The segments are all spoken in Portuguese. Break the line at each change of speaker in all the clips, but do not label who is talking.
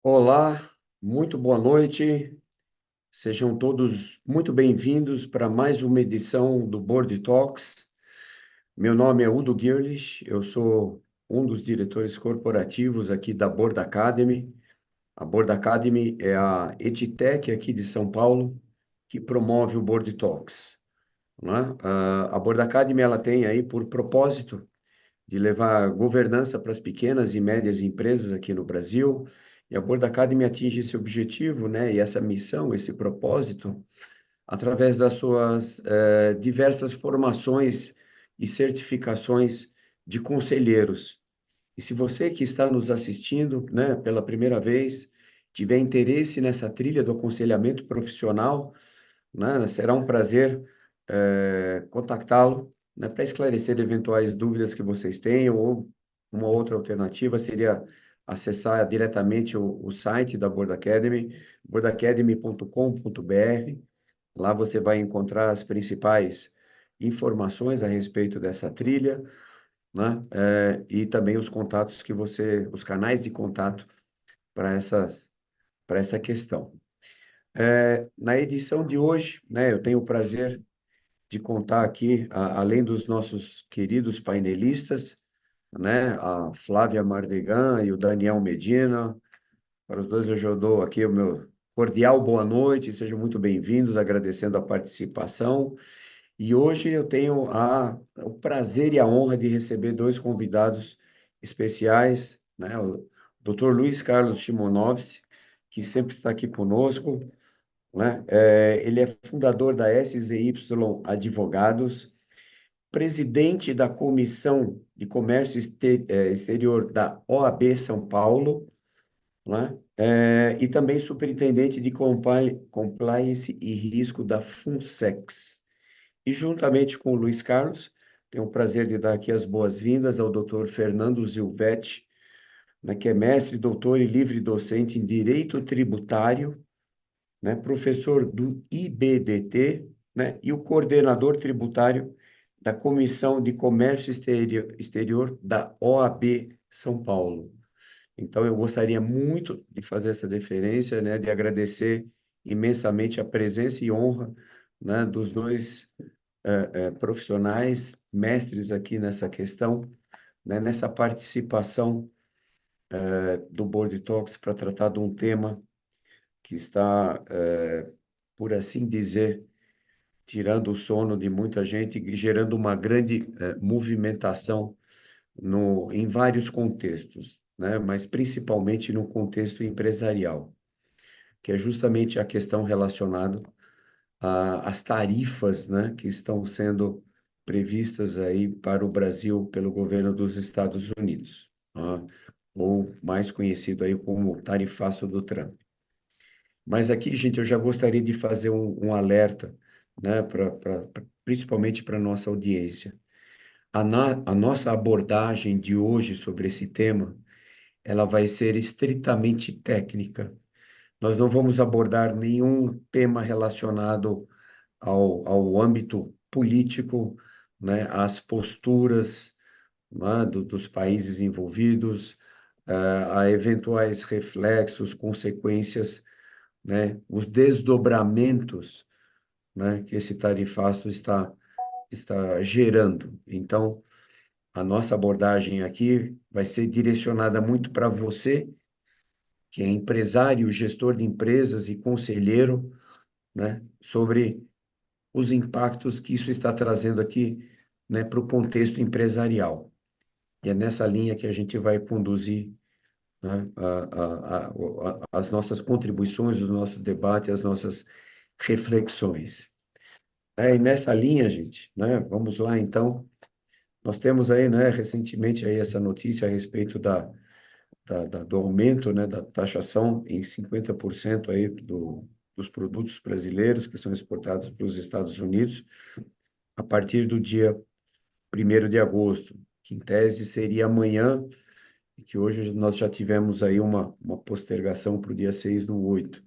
Olá, muito boa noite. Sejam todos muito bem-vindos para mais uma edição do Board Talks. Meu nome é Udo Girlich, eu sou um dos diretores corporativos aqui da Board Academy. A Board Academy é a EdTech aqui de São Paulo que promove o Board Talks, né? A Board Academy ela tem aí por propósito de levar governança para as pequenas e médias empresas aqui no Brasil. E a Board Academy atinge esse objetivo, né, e essa missão, esse propósito, através das suas diversas formações e certificações de conselheiros. E se você que está nos assistindo, né, pela primeira vez, tiver interesse nessa trilha do aconselhamento profissional, né? Será um prazer contactá-lo, né, para esclarecer eventuais dúvidas que vocês tenham, ou uma outra alternativa seria acessar diretamente o site da Board Academy, boardacademy.com.br. Lá você vai encontrar as principais informações a respeito dessa trilha, né, e também os contatos os canais de contato para essa questão. Na edição de hoje, né, eu tenho o prazer de contar aqui, além dos nossos queridos painelistas, né, a Flávia Mardegan e o Daniel Medina. Para os dois, eu já dou aqui o meu cordial boa noite, sejam muito bem-vindos, agradecendo a participação. E hoje eu tenho o prazer e a honra de receber dois convidados especiais, né, o Dr. Luiz Carlos Simonovski, que sempre está aqui conosco, né? Ele é fundador da SZY Advogados, presidente da Comissão de Comércio Exterior da OAB São Paulo, né? E também superintendente de Compliance e Risco da FUNSEX. E juntamente com o Luiz Carlos, tenho o prazer de dar aqui as boas-vindas ao Dr. Fernando Zilvetti, né, que é mestre, doutor e livre docente em Direito Tributário, né, professor do IBDT, né, e o coordenador tributário da Comissão de Comércio Exterior da OAB São Paulo. Então, eu gostaria muito de fazer essa deferência, né, de agradecer imensamente a presença e honra, né, dos dois profissionais, mestres aqui nessa questão, né, nessa participação do Board Talks para tratar de um tema que está, por assim dizer, tirando o sono de muita gente e gerando uma grande movimentação em vários contextos, né? Mas principalmente no contexto empresarial, que é justamente a questão relacionada às tarifas, né, que estão sendo previstas aí para o Brasil pelo governo dos Estados Unidos, tá? Ou mais conhecido aí como tarifaço do Trump. Mas aqui, gente, eu já gostaria de fazer um alerta, né, principalmente para a nossa audiência. A nossa abordagem de hoje sobre esse tema, ela vai ser estritamente técnica. Nós não vamos abordar nenhum tema relacionado ao âmbito político, né, às posturas, né, dos países envolvidos, a eventuais reflexos, consequências, né, os desdobramentos, né, que esse tarifaço está gerando. Então, a nossa abordagem aqui vai ser direcionada muito para você, que é empresário, gestor de empresas e conselheiro, né, sobre os impactos que isso está trazendo aqui, né, para o contexto empresarial. E é nessa linha que a gente vai conduzir, né, as nossas contribuições, os nossos debates, as nossas reflexões. E nessa linha, gente, né, vamos lá então. Nós temos aí, né, recentemente aí essa notícia a respeito do aumento, né, da taxação em 50% aí dos produtos brasileiros que são exportados para os Estados Unidos a partir do dia 1º de agosto, que em tese seria amanhã, e que hoje nós já tivemos aí uma postergação para o dia 6/8.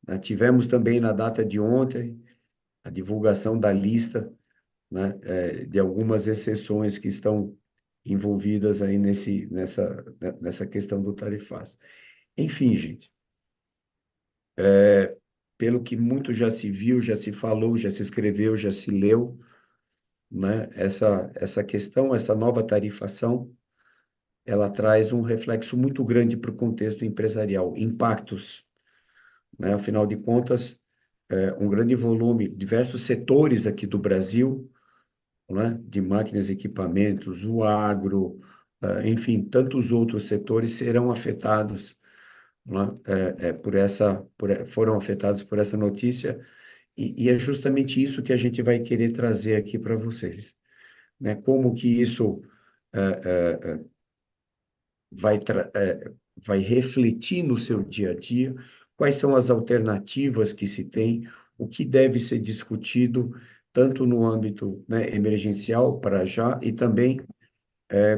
Né? Tivemos também na data de ontem a divulgação da lista, né, de algumas exceções que estão envolvidas aí nessa questão do tarifaço. Enfim, gente, pelo que muito já se viu, já se falou, já se escreveu, já se leu, né? Essa questão, essa nova tarifação, ela traz um reflexo muito grande para o contexto empresarial, impactos, né? Afinal de contas, um grande volume, diversos setores aqui do Brasil, né? De máquinas e equipamentos, o agro, enfim, tantos outros setores serão afetados, né? Foram afetados por essa notícia, e é justamente isso que a gente vai querer trazer aqui para vocês, né? Como que isso vai, vai refletir no seu dia a dia, quais são as alternativas que se tem, o que deve ser discutido, tanto no âmbito, né, emergencial para já, e também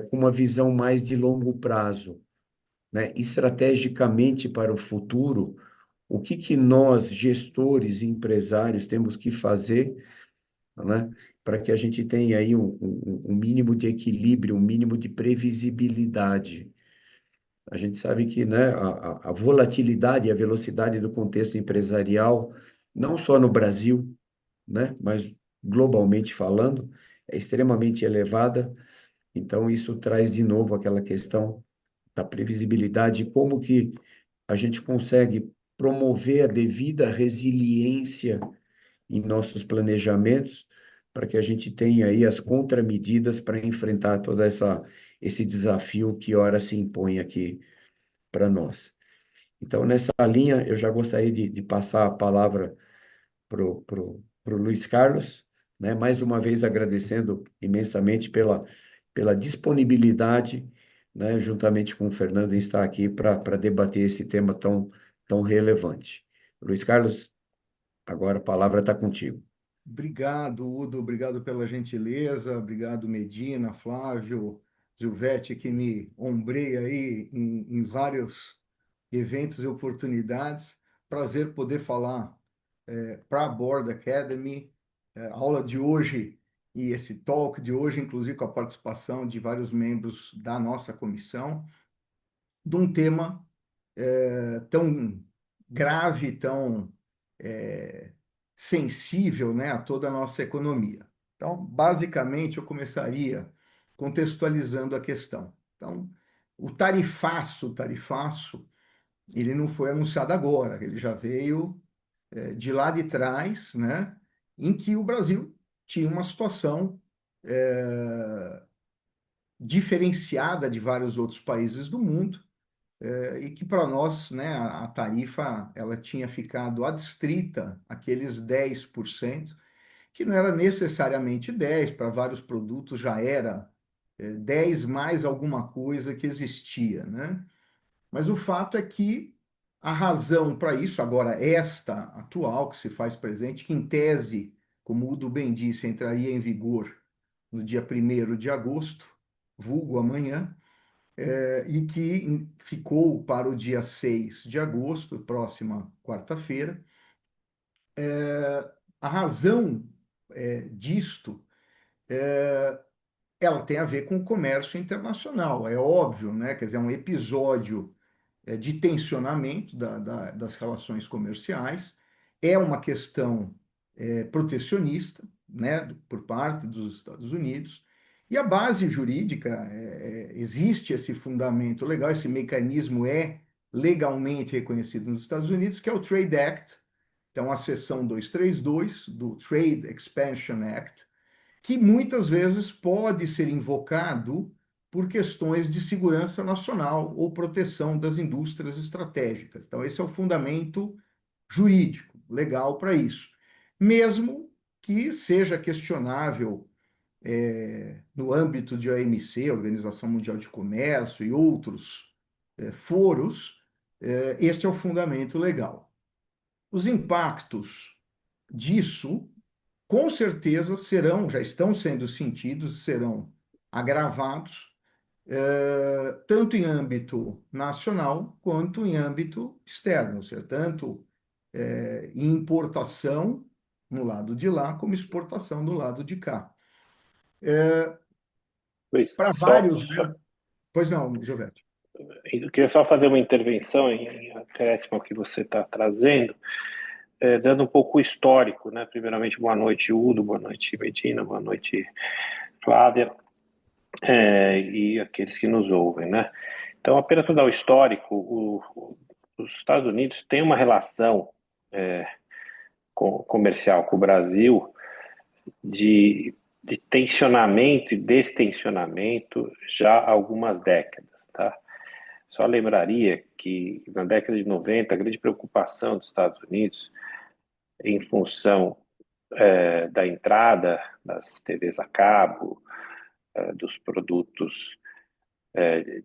com uma visão mais de longo prazo, né, estrategicamente para o futuro, o que que nós, gestores e empresários, temos que fazer, né, para que a gente tenha aí um mínimo de equilíbrio, um mínimo de previsibilidade. A gente sabe que, né, a volatilidade e a velocidade do contexto empresarial, não só no Brasil, né, mas globalmente falando, é extremamente elevada. Então, isso traz de novo aquela questão da previsibilidade, como que a gente consegue promover a devida resiliência em nossos planejamentos, para que a gente tenha aí as contramedidas para enfrentar toda esse desafio que ora se impõe aqui para nós. Então, nessa linha, eu já gostaria de passar a palavra pro Luiz Carlos, né? Mais uma vez agradecendo imensamente pela disponibilidade, né? Juntamente com o Fernando, em estar aqui para debater esse tema tão relevante. Luiz Carlos, agora a palavra está contigo.
Obrigado, Udo, obrigado pela gentileza, obrigado, Medina, Flávio, Gilvete, que me ombreia aí em vários eventos e oportunidades. Prazer poder falar para a Board Academy, a aula de hoje e esse talk de hoje, inclusive com a participação de vários membros da nossa comissão, de um tema tão grave, tão é, sensível, né, a toda a nossa economia. Então, basicamente, eu começaria contextualizando a questão. Então, o tarifaço, ele não foi anunciado agora, ele já veio de lá de trás, né, em que o Brasil tinha uma situação diferenciada de vários outros países do mundo, e que para nós, né, a tarifa ela tinha ficado adstrita àqueles 10%, que não era necessariamente 10, para vários produtos já era 10 mais alguma coisa que existia, né? Mas o fato é que a razão para isso, agora esta atual que se faz presente, que em tese, como o Udo bem disse, entraria em vigor no dia 1º de agosto, vulgo amanhã, e que ficou para o dia 6 de agosto, próxima quarta-feira. A razão disto, ela tem a ver com o comércio internacional, é óbvio, né? Quer dizer, é um episódio de tensionamento das relações comerciais, é uma questão protecionista, né, por parte dos Estados Unidos, e a base jurídica, existe esse fundamento legal, esse mecanismo é legalmente reconhecido nos Estados Unidos, que é o Trade Act, então a seção 232 do Trade Expansion Act, que muitas vezes pode ser invocado por questões de segurança nacional ou proteção das indústrias estratégicas. Então, esse é o fundamento jurídico, legal para isso. Mesmo que seja questionável no âmbito de OMC, Organização Mundial de Comércio, e outros foros, este é o fundamento legal. Os impactos disso com certeza serão, já estão sendo sentidos, serão agravados, tanto em âmbito nacional quanto em âmbito externo, ou seja, tanto em importação no lado de lá, como exportação do lado de cá.
Luiz,
Para
só,
vários,
só,
né? Pois não, Giovete.
Eu queria só fazer uma intervenção em acréscimo ao que você está trazendo, dando um pouco o histórico, né? Primeiramente, boa noite, Udo, boa noite, Medina, boa noite, Flávia, e aqueles que nos ouvem, né? Então, apenas para dar o histórico, os Estados Unidos têm uma relação comercial com o Brasil de tensionamento e destensionamento já há algumas décadas, tá? Só lembraria que na década de 90 a grande preocupação dos Estados Unidos, em função da entrada das TVs a cabo, dos produtos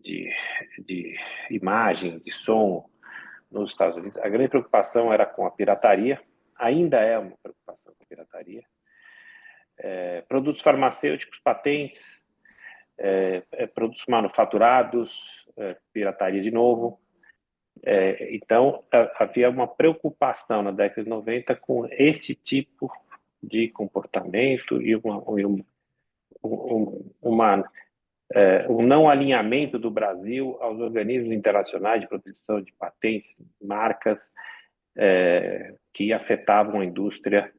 de, de imagem, de som nos Estados Unidos, a grande preocupação era com a pirataria, ainda é uma preocupação com a pirataria, produtos farmacêuticos, patentes, produtos manufaturados, pirataria de novo. Então, havia uma preocupação na década de 90 com este tipo de comportamento e um não alinhamento do Brasil aos organismos internacionais de proteção de patentes, marcas, que afetavam a indústria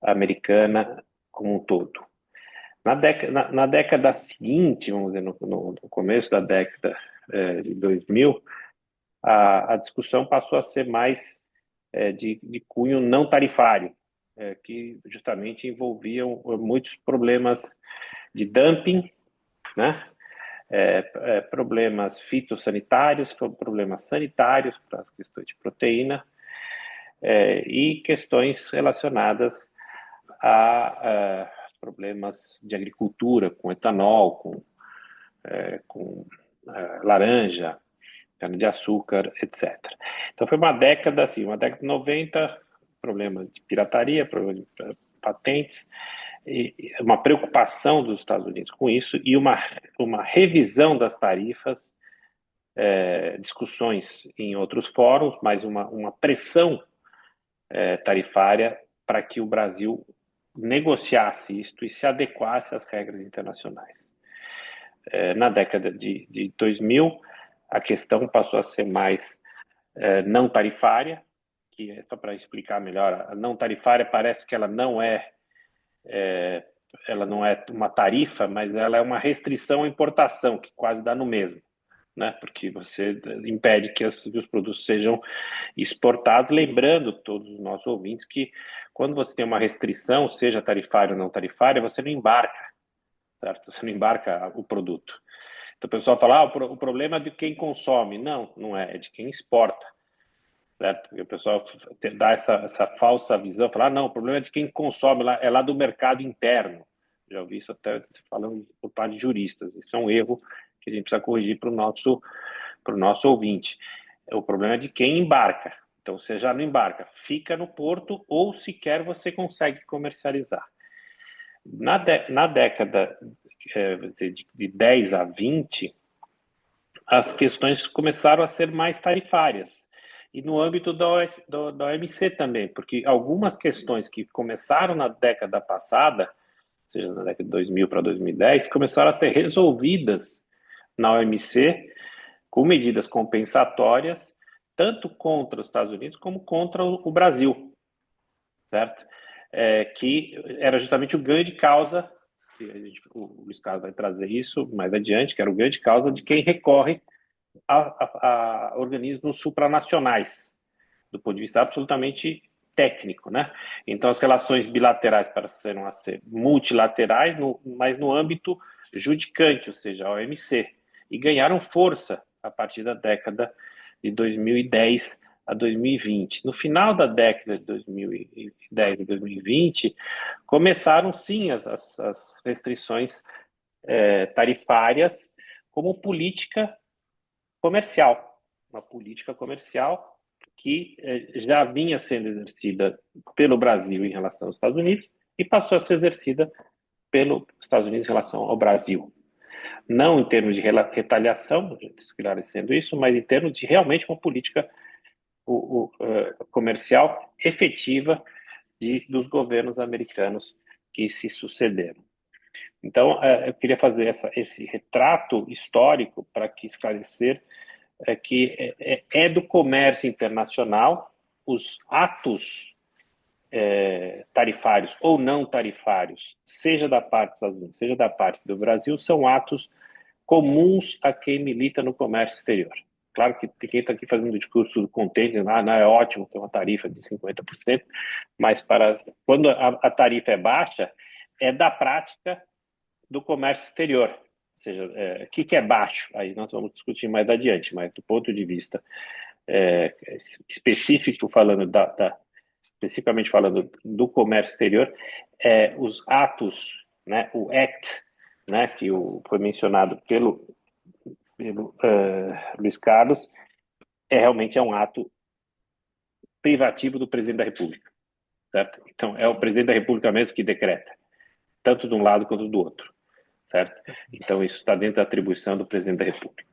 americana como um todo. Na década seguinte, vamos dizer, no começo da década de 2000, a discussão passou a ser mais de cunho não tarifário, que justamente envolviam muitos problemas de dumping, né? Problemas fitossanitários, problemas sanitários para as questões de proteína, e questões relacionadas a problemas de agricultura, com etanol, com laranja, cana-de-açúcar, etc. Então foi uma década, assim, uma década de 90, problema de pirataria, problema de patentes, e uma preocupação dos Estados Unidos com isso e uma revisão das tarifas, discussões em outros fóruns, mas uma pressão tarifária para que o Brasil negociasse isto e se adequasse às regras internacionais. Na década de 2000, a questão passou a ser mais não tarifária, que só para explicar melhor, a não tarifária parece que ela não é uma tarifa, mas ela é uma restrição à importação, que quase dá no mesmo, né? Porque você impede que os produtos sejam exportados, lembrando todos os nossos ouvintes que quando você tem uma restrição, seja tarifária ou não tarifária, você não embarca, certo? Você não embarca o produto. Então o pessoal fala, o problema é de quem consome. Não, não é de quem exporta, certo? Porque o pessoal dá essa falsa visão, fala, não, o problema é de quem consome, é lá do mercado interno. Já ouvi isso até falando por parte de juristas. Isso é um erro que a gente precisa corrigir para o nosso ouvinte. O problema é de quem embarca. Então, você já não embarca, fica no porto ou sequer você consegue comercializar. Na década de 10 a 20, as questões começaram a ser mais tarifárias. E no âmbito da OMC também, porque algumas questões que começaram na década passada, ou seja, na década de 2000 para 2010, começaram a ser resolvidas na OMC com medidas compensatórias, tanto contra os Estados Unidos como contra o Brasil, certo? Que era justamente o ganho de causa, o Luiz Carlos vai trazer isso mais adiante, que era o ganho de causa de quem recorre a organismos supranacionais, do ponto de vista absolutamente técnico, né? Então, as relações bilaterais passaram a ser multilaterais, mas no âmbito judicante, ou seja, a OMC, e ganharam força a partir da década de 2010 a 2020. No final da década de 2010 e 2020, começaram sim as restrições tarifárias como política comercial, uma política comercial que já vinha sendo exercida pelo Brasil em relação aos Estados Unidos e passou a ser exercida pelos Estados Unidos em relação ao Brasil. Não em termos de retaliação, esclarecendo isso, mas em termos de realmente uma política comercial efetiva dos governos americanos que se sucederam. Então, eu queria fazer esse retrato histórico para que esclarecer é que é do comércio internacional, os atos tarifários ou não tarifários, seja da parte dos Estados Unidos, seja da parte do Brasil, são atos comuns a quem milita no comércio exterior. Claro que quem está aqui fazendo o discurso do contente, dizendo, não, é ótimo ter uma tarifa de 50%, mas quando a tarifa é baixa, é da prática do comércio exterior. Ou seja, o que é baixo? Aí nós vamos discutir mais adiante, mas do ponto de vista específico, especificamente falando do comércio exterior, os atos, né, o ACT, né, que foi mencionado pelo Luiz Carlos, realmente é um ato privativo do presidente da República, certo? Então, é o presidente da República mesmo que decreta, tanto de um lado quanto do outro, certo? Então, isso está dentro da atribuição do presidente da República.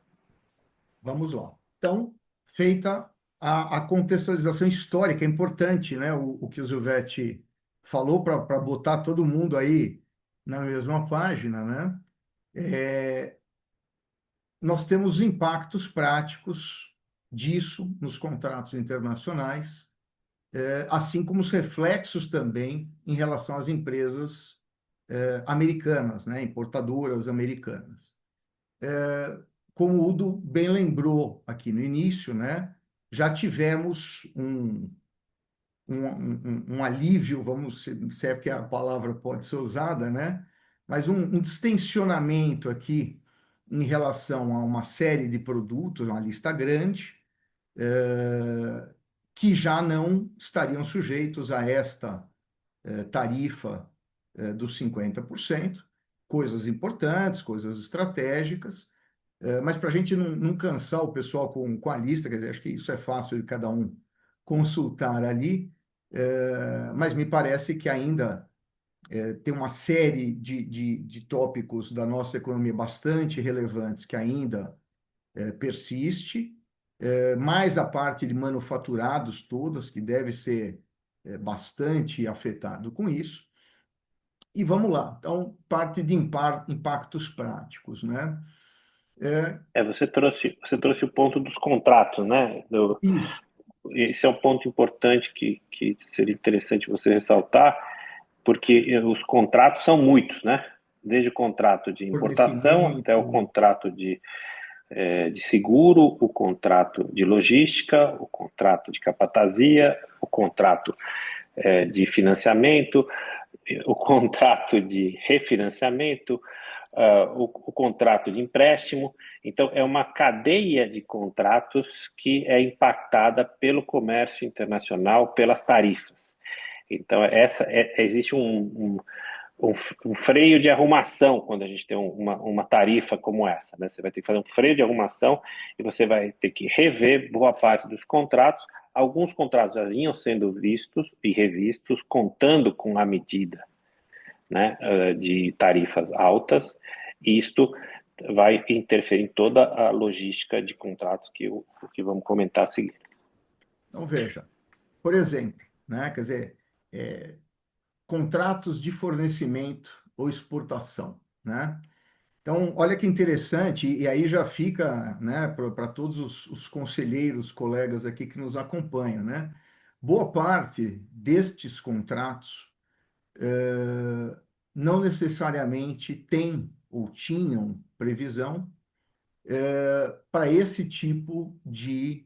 Vamos lá. Então, feita a contextualização histórica, é importante, né? O que o Zilvetti falou para botar todo mundo aí na mesma página, né? Nós temos impactos práticos disso nos contratos internacionais, assim como os reflexos também em relação às empresas americanas, né? Importadoras americanas. Como o Udo bem lembrou aqui no início, né? Já tivemos um alívio, se é que a palavra pode ser usada, né? Mas um distensionamento aqui em relação a uma série de produtos, uma lista grande, que já não estariam sujeitos a esta tarifa dos 50%, coisas importantes, coisas estratégicas, mas para a gente não cansar o pessoal com a lista, quer dizer, acho que isso é fácil de cada um consultar ali, mas me parece que ainda tem uma série de tópicos da nossa economia bastante relevantes que ainda persiste, mais a parte de manufaturados todas, que deve ser bastante afetado com isso. E vamos lá, então, parte de impactos práticos, né?
Você trouxe o ponto dos contratos, né?
Isso.
Esse é um ponto importante que seria interessante você ressaltar, porque os contratos são muitos, né? Desde o contrato de importação até o contrato de seguro, o contrato de logística, o contrato de capatazia, o contrato de financiamento, o contrato de refinanciamento, o contrato de empréstimo. Então, é uma cadeia de contratos que é impactada pelo comércio internacional, pelas tarifas. Então, existe um freio de arrumação quando a gente tem uma tarifa como essa, né? Você vai ter que fazer um freio de arrumação e você vai ter que rever boa parte dos contratos. Alguns contratos já vinham sendo vistos e revistos, contando com a medida, né, de tarifas altas, e isto vai interferir em toda a logística de contratos que vamos comentar a seguir.
Então, veja, por exemplo, né, quer dizer, contratos de fornecimento ou exportação, né? Então, olha que interessante, e aí já fica, né, para todos os conselheiros, colegas aqui que nos acompanham, né? Boa parte destes contratos não necessariamente tem ou tinham previsão para esse tipo de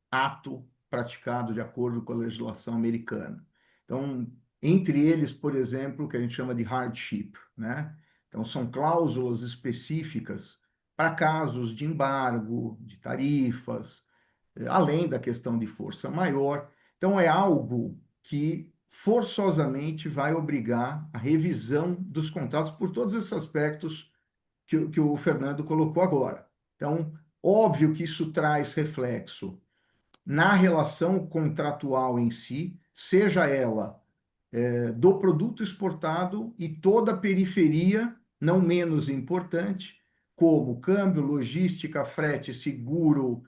ato praticado de acordo com a legislação americana. Então, entre eles, por exemplo, o que a gente chama de hardship, né? Então, são cláusulas específicas para casos de embargo, de tarifas, além da questão de força maior. Então, é algo que forçosamente vai obrigar a revisão dos contratos por todos esses aspectos que o Fernando colocou agora. Então, óbvio que isso traz reflexo na relação contratual em si, seja ela do produto exportado e toda a periferia, não menos importante, como câmbio, logística, frete, seguro,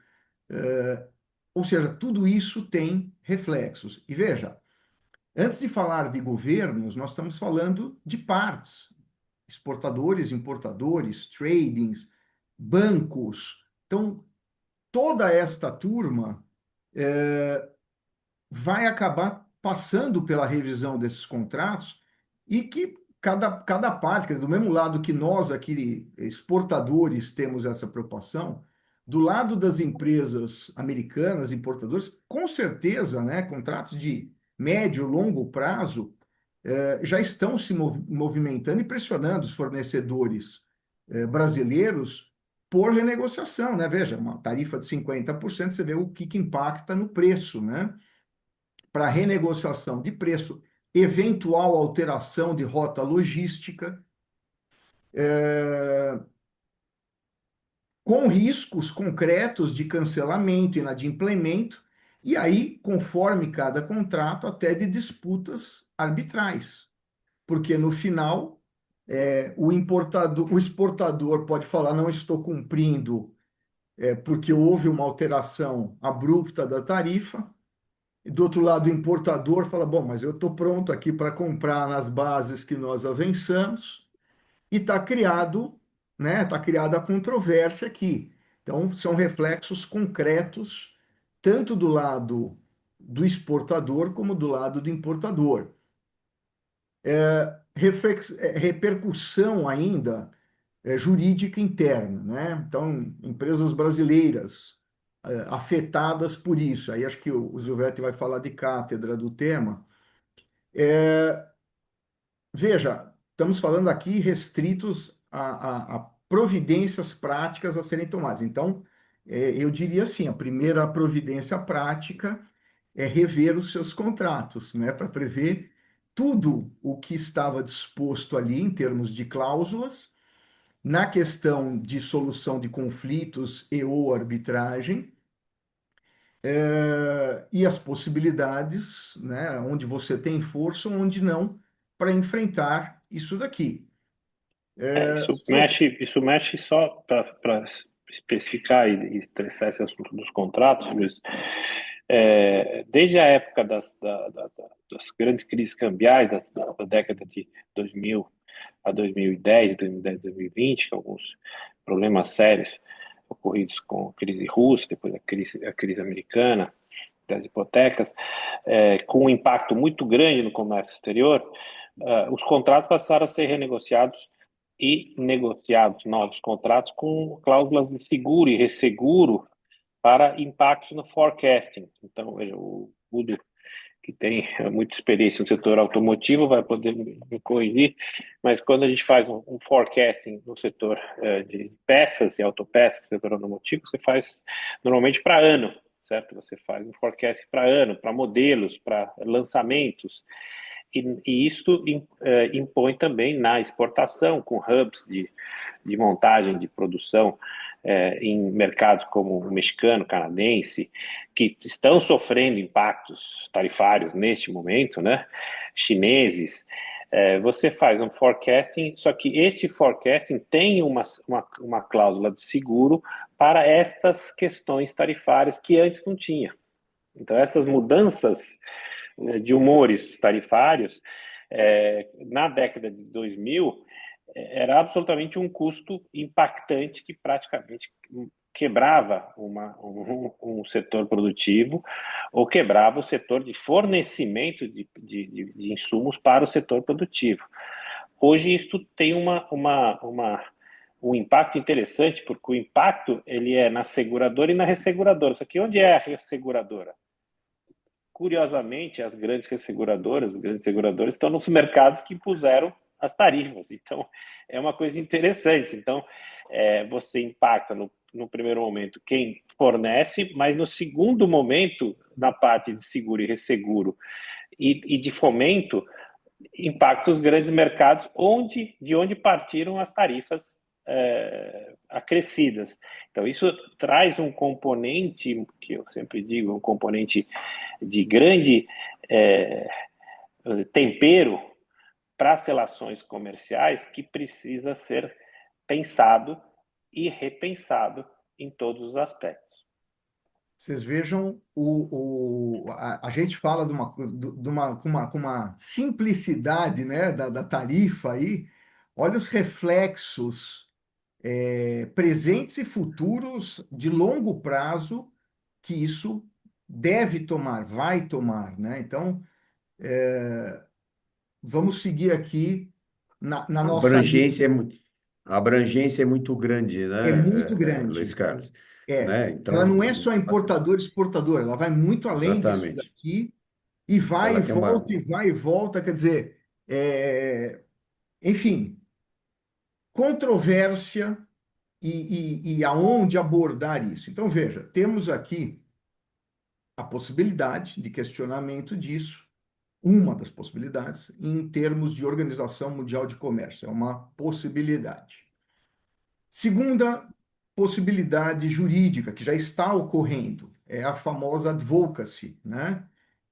ou seja, tudo isso tem reflexos. E veja, antes de falar de governos, nós estamos falando de partes, exportadores, importadores, tradings, bancos. Então, toda esta turma vai acabar passando pela revisão desses contratos e que cada parte, quer dizer, do mesmo lado que nós aqui, exportadores, temos essa preocupação, do lado das empresas americanas, importadoras, com certeza, né, contratos de médio, longo prazo já estão se movimentando e pressionando os fornecedores brasileiros por renegociação, né? Veja, uma tarifa de 50%, você vê o que impacta no preço, né? Para renegociação de preço, eventual alteração de rota logística, com riscos concretos de cancelamento, inadimplemento, e aí, conforme cada contrato, até de disputas arbitrais. Porque no final, o exportador pode falar, não estou cumprindo, porque houve uma alteração abrupta da tarifa. E do outro lado, o importador fala: bom, mas eu estou pronto aqui para comprar nas bases que nós avançamos, e está criado, né? Está criada a controvérsia aqui. Então, são reflexos concretos, tanto do lado do exportador como do lado do importador. Repercussão ainda jurídica interna, né? Então, empresas brasileiras afetadas por isso. Aí acho que o Silvetti vai falar de cátedra do tema. Veja, estamos falando aqui restritos a providências práticas a serem tomadas. Então, eu diria assim, a primeira providência prática é rever os seus contratos, né, para prever tudo o que estava disposto ali em termos de cláusulas, na questão de solução de conflitos e ou arbitragem, e as possibilidades, né, onde você tem força, onde não, para enfrentar isso daqui.
Isso mexe só para especificar e estressar esse assunto dos contratos, Luiz. Desde a época das grandes crises cambiais da década de 2000 a 2010, 2020, com alguns problemas sérios ocorridos com a crise russa, depois a crise americana, das hipotecas, com um impacto muito grande no comércio exterior, os contratos passaram a ser renegociados e negociados novos contratos com cláusulas de seguro e resseguro para impactos no forecasting. Então, veja, o Udo, que tem muita experiência no setor automotivo, vai poder me corrigir, mas quando a gente faz um forecasting no setor de peças e autopeças, no setor automotivo, você faz normalmente para ano, certo? Você faz um forecast para ano, para modelos, para lançamentos, e isso impõe também na exportação, com hubs de montagem, de produção em mercados como o mexicano, canadense, que estão sofrendo impactos tarifários neste momento, né? Chineses. Você faz um forecasting, só que este forecasting tem uma cláusula de seguro para estas questões tarifárias que antes não tinha. Então, essas mudanças de humores tarifários, na década de 2000, era absolutamente um custo impactante que praticamente quebrava um setor produtivo ou quebrava o setor de fornecimento de insumos para o setor produtivo. Hoje, isto tem um impacto interessante, porque o impacto ele é na seguradora e na resseguradora. Só que onde é a resseguradora? Curiosamente, as grandes resseguradoras, os grandes seguradores estão nos mercados que impuseram as tarifas. Então, é uma coisa interessante. Então, você impacta no primeiro momento quem fornece, mas no segundo momento, na parte de seguro e resseguro e de fomento, impacta os grandes mercados de onde partiram as tarifas acrescidas. Então, isso traz um componente, que eu sempre digo, um componente de grande tempero para as relações comerciais que precisa ser pensado e repensado em todos os aspectos.
Vocês vejam, a gente fala com uma simplicidade, né, da tarifa aí. Olha os reflexos presentes e futuros de longo prazo que isso deve tomar, vai tomar, né? Então, vamos seguir aqui na
A
nossa linha.
abrangência é, a abrangência é muito grande,
É
né,
muito
Luiz
grande.
Carlos?
É.
Né?
Ela
Então,
não é só importador e exportador, ela vai muito além disso
exatamente.
daqui e vai e
Ela tem uma.
volta e vai e volta, quer dizer, enfim, controvérsia e aonde abordar isso. Então, veja, temos aqui a possibilidade de questionamento disso, uma das possibilidades, em termos de Organização Mundial de Comércio, é uma possibilidade. Segunda possibilidade jurídica, que já está ocorrendo, é a famosa advocacy, né?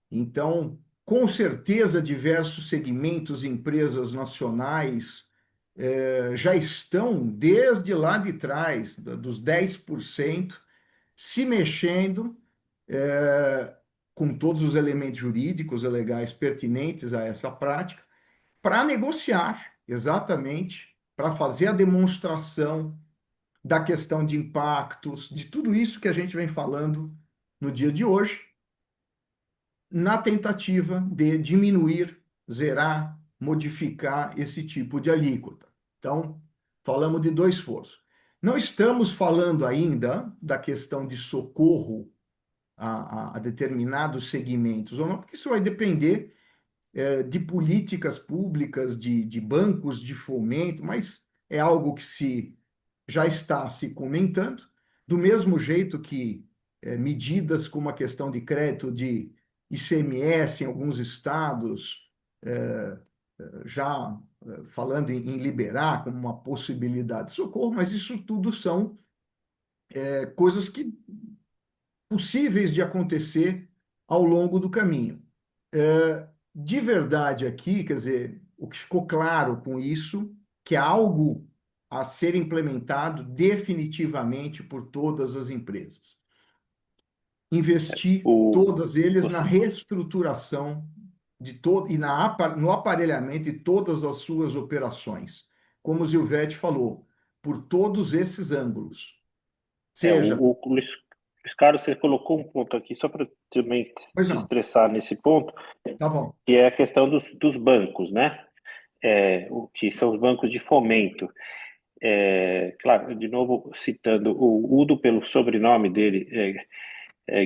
Então, com certeza, diversos segmentos e empresas nacionais já estão, desde lá de trás, dos 10%, se mexendo com todos os elementos jurídicos e legais pertinentes a essa prática, para negociar, exatamente, para fazer a demonstração da questão de impactos, de tudo isso que a gente vem falando no dia de hoje, na tentativa de diminuir, zerar, modificar esse tipo de alíquota. Então, falamos de dois esforços. Não estamos falando ainda da questão de socorro a determinados segmentos ou não, porque isso vai depender de políticas públicas, de bancos de fomento, mas é algo que já está se comentando, do mesmo jeito que medidas como a questão de crédito de ICMS em alguns estados, já falando em liberar como uma possibilidade de socorro, mas isso tudo são coisas que possíveis de acontecer ao longo do caminho. De verdade aqui, quer dizer, o que ficou claro com isso, que é algo a ser implementado definitivamente por todas as empresas. Investir
O,
todas eles na
você,
reestruturação de todo e no aparelhamento de todas as suas operações. Como o Zilvete falou, por todos esses ângulos. Seja,
o Luiz Carlos, você colocou um ponto aqui, só para também
pois
te
não,
estressar nesse ponto,
tá bom.
que é a questão dos bancos, né? O que são os bancos de fomento. Claro, de novo citando o Udo pelo sobrenome dele,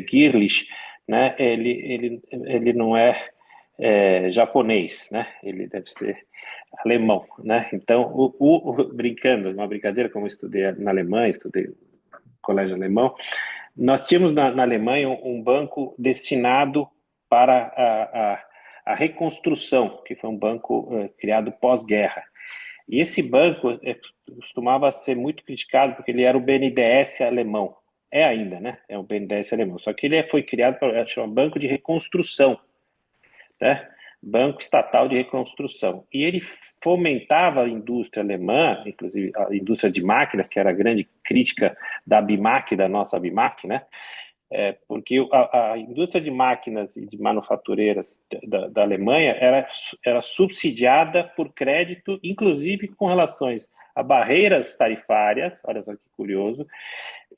Girlich, né? Ele não japonês, né? Ele deve ser alemão, né? Então, brincando, uma brincadeira, como eu estudei na Alemanha, estudei no colégio alemão, nós tínhamos na Alemanha um banco destinado para a reconstrução, que foi um banco criado pós-guerra. E esse banco costumava ser muito criticado porque ele era o BNDES alemão. É ainda, né? É o BNDES alemão. Só que ele foi criado para chamar Banco de Reconstrução, né? Banco Estatal de Reconstrução. E ele fomentava a indústria alemã, inclusive a indústria de máquinas, que era a grande crítica da BIMAC, da nossa BIMAC, né? Porque a indústria de máquinas e de manufatureiras da Alemanha era subsidiada por crédito, inclusive com relações a barreiras tarifárias, olha só que curioso,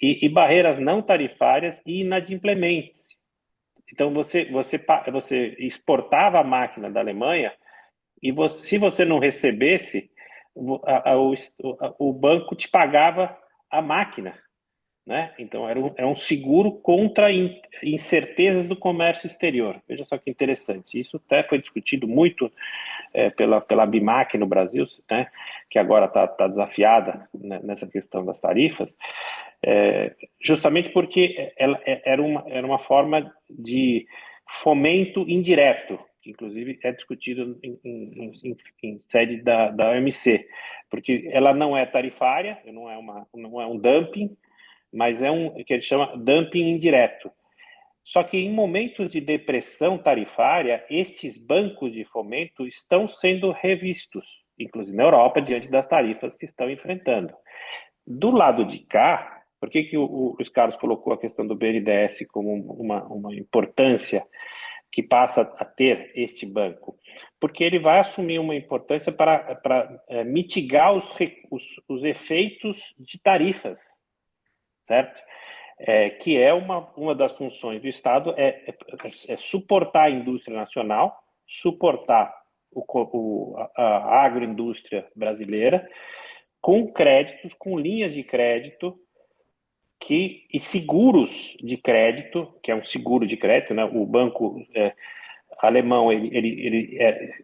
e barreiras não tarifárias e inadimplementes. Então, você exportava a máquina da Alemanha e se você não recebesse, o banco te pagava a máquina, né? Então, era um seguro contra incertezas do comércio exterior. Veja só que interessante. Isso até foi discutido muito pela BIMAC no Brasil, né? Que agora está desafiada, né, nessa questão das tarifas, justamente porque era uma forma de fomento indireto, que inclusive é discutido em sede da OMC, porque ela não é tarifária, não é um dumping, mas é que ele chama dumping indireto. Só que em momentos de depressão tarifária, estes bancos de fomento estão sendo revistos, inclusive na Europa, diante das tarifas que estão enfrentando. Do lado de cá, por que o Luiz Carlos colocou a questão do BNDES como uma importância que passa a ter este banco? Porque ele vai assumir uma importância para mitigar os efeitos de tarifas, certo? Que é uma das funções do Estado, é suportar a indústria nacional, suportar a agroindústria brasileira com créditos, com linhas de crédito e seguros de crédito, que é um seguro de crédito, né? O banco alemão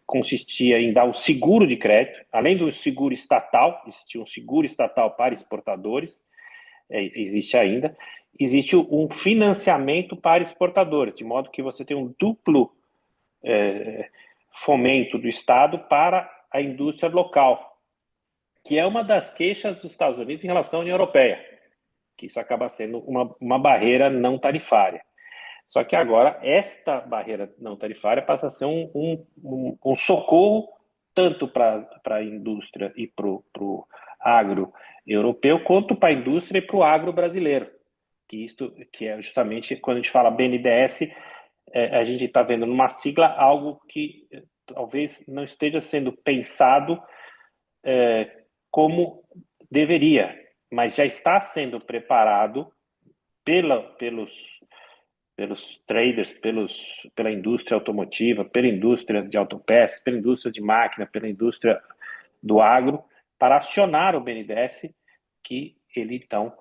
consistia em dar um seguro de crédito, além do seguro estatal, existia um seguro estatal para exportadores, existe ainda, existe um financiamento para exportadores, de modo que você tem um duplo fomento do Estado para a indústria local, que é uma das queixas dos Estados Unidos em relação à União Europeia, que isso acaba sendo uma barreira não tarifária. Só que agora esta barreira não tarifária passa a ser um socorro tanto para a indústria e para o agro europeu, quanto para a indústria e para o agro brasileiro. Que é justamente quando a gente fala BNDES, a gente está vendo numa sigla algo que talvez não esteja sendo pensado como deveria, mas já está sendo preparado pelos traders, pela indústria automotiva, pela indústria de autopeças, pela indústria de máquina, pela indústria do agro, para acionar o BNDES, que ele, então,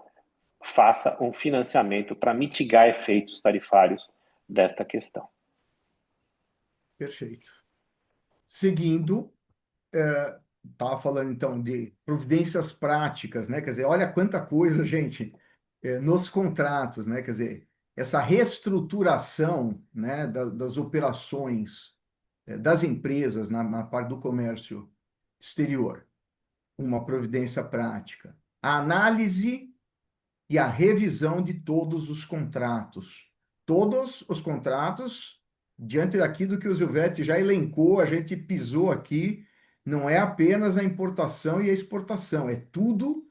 faça um financiamento para mitigar efeitos tarifários desta questão.
Perfeito. Seguindo, estava falando, então, de providências práticas, né? Quer dizer, olha quanta coisa, gente, nos contratos, né? Quer dizer, essa reestruturação, né, das operações das empresas na parte do comércio exterior, uma providência prática. A análise e a revisão de todos os contratos. Todos os contratos, diante daquilo que o Silvetti já elencou, a gente pisou aqui, não é apenas a importação e a exportação, é tudo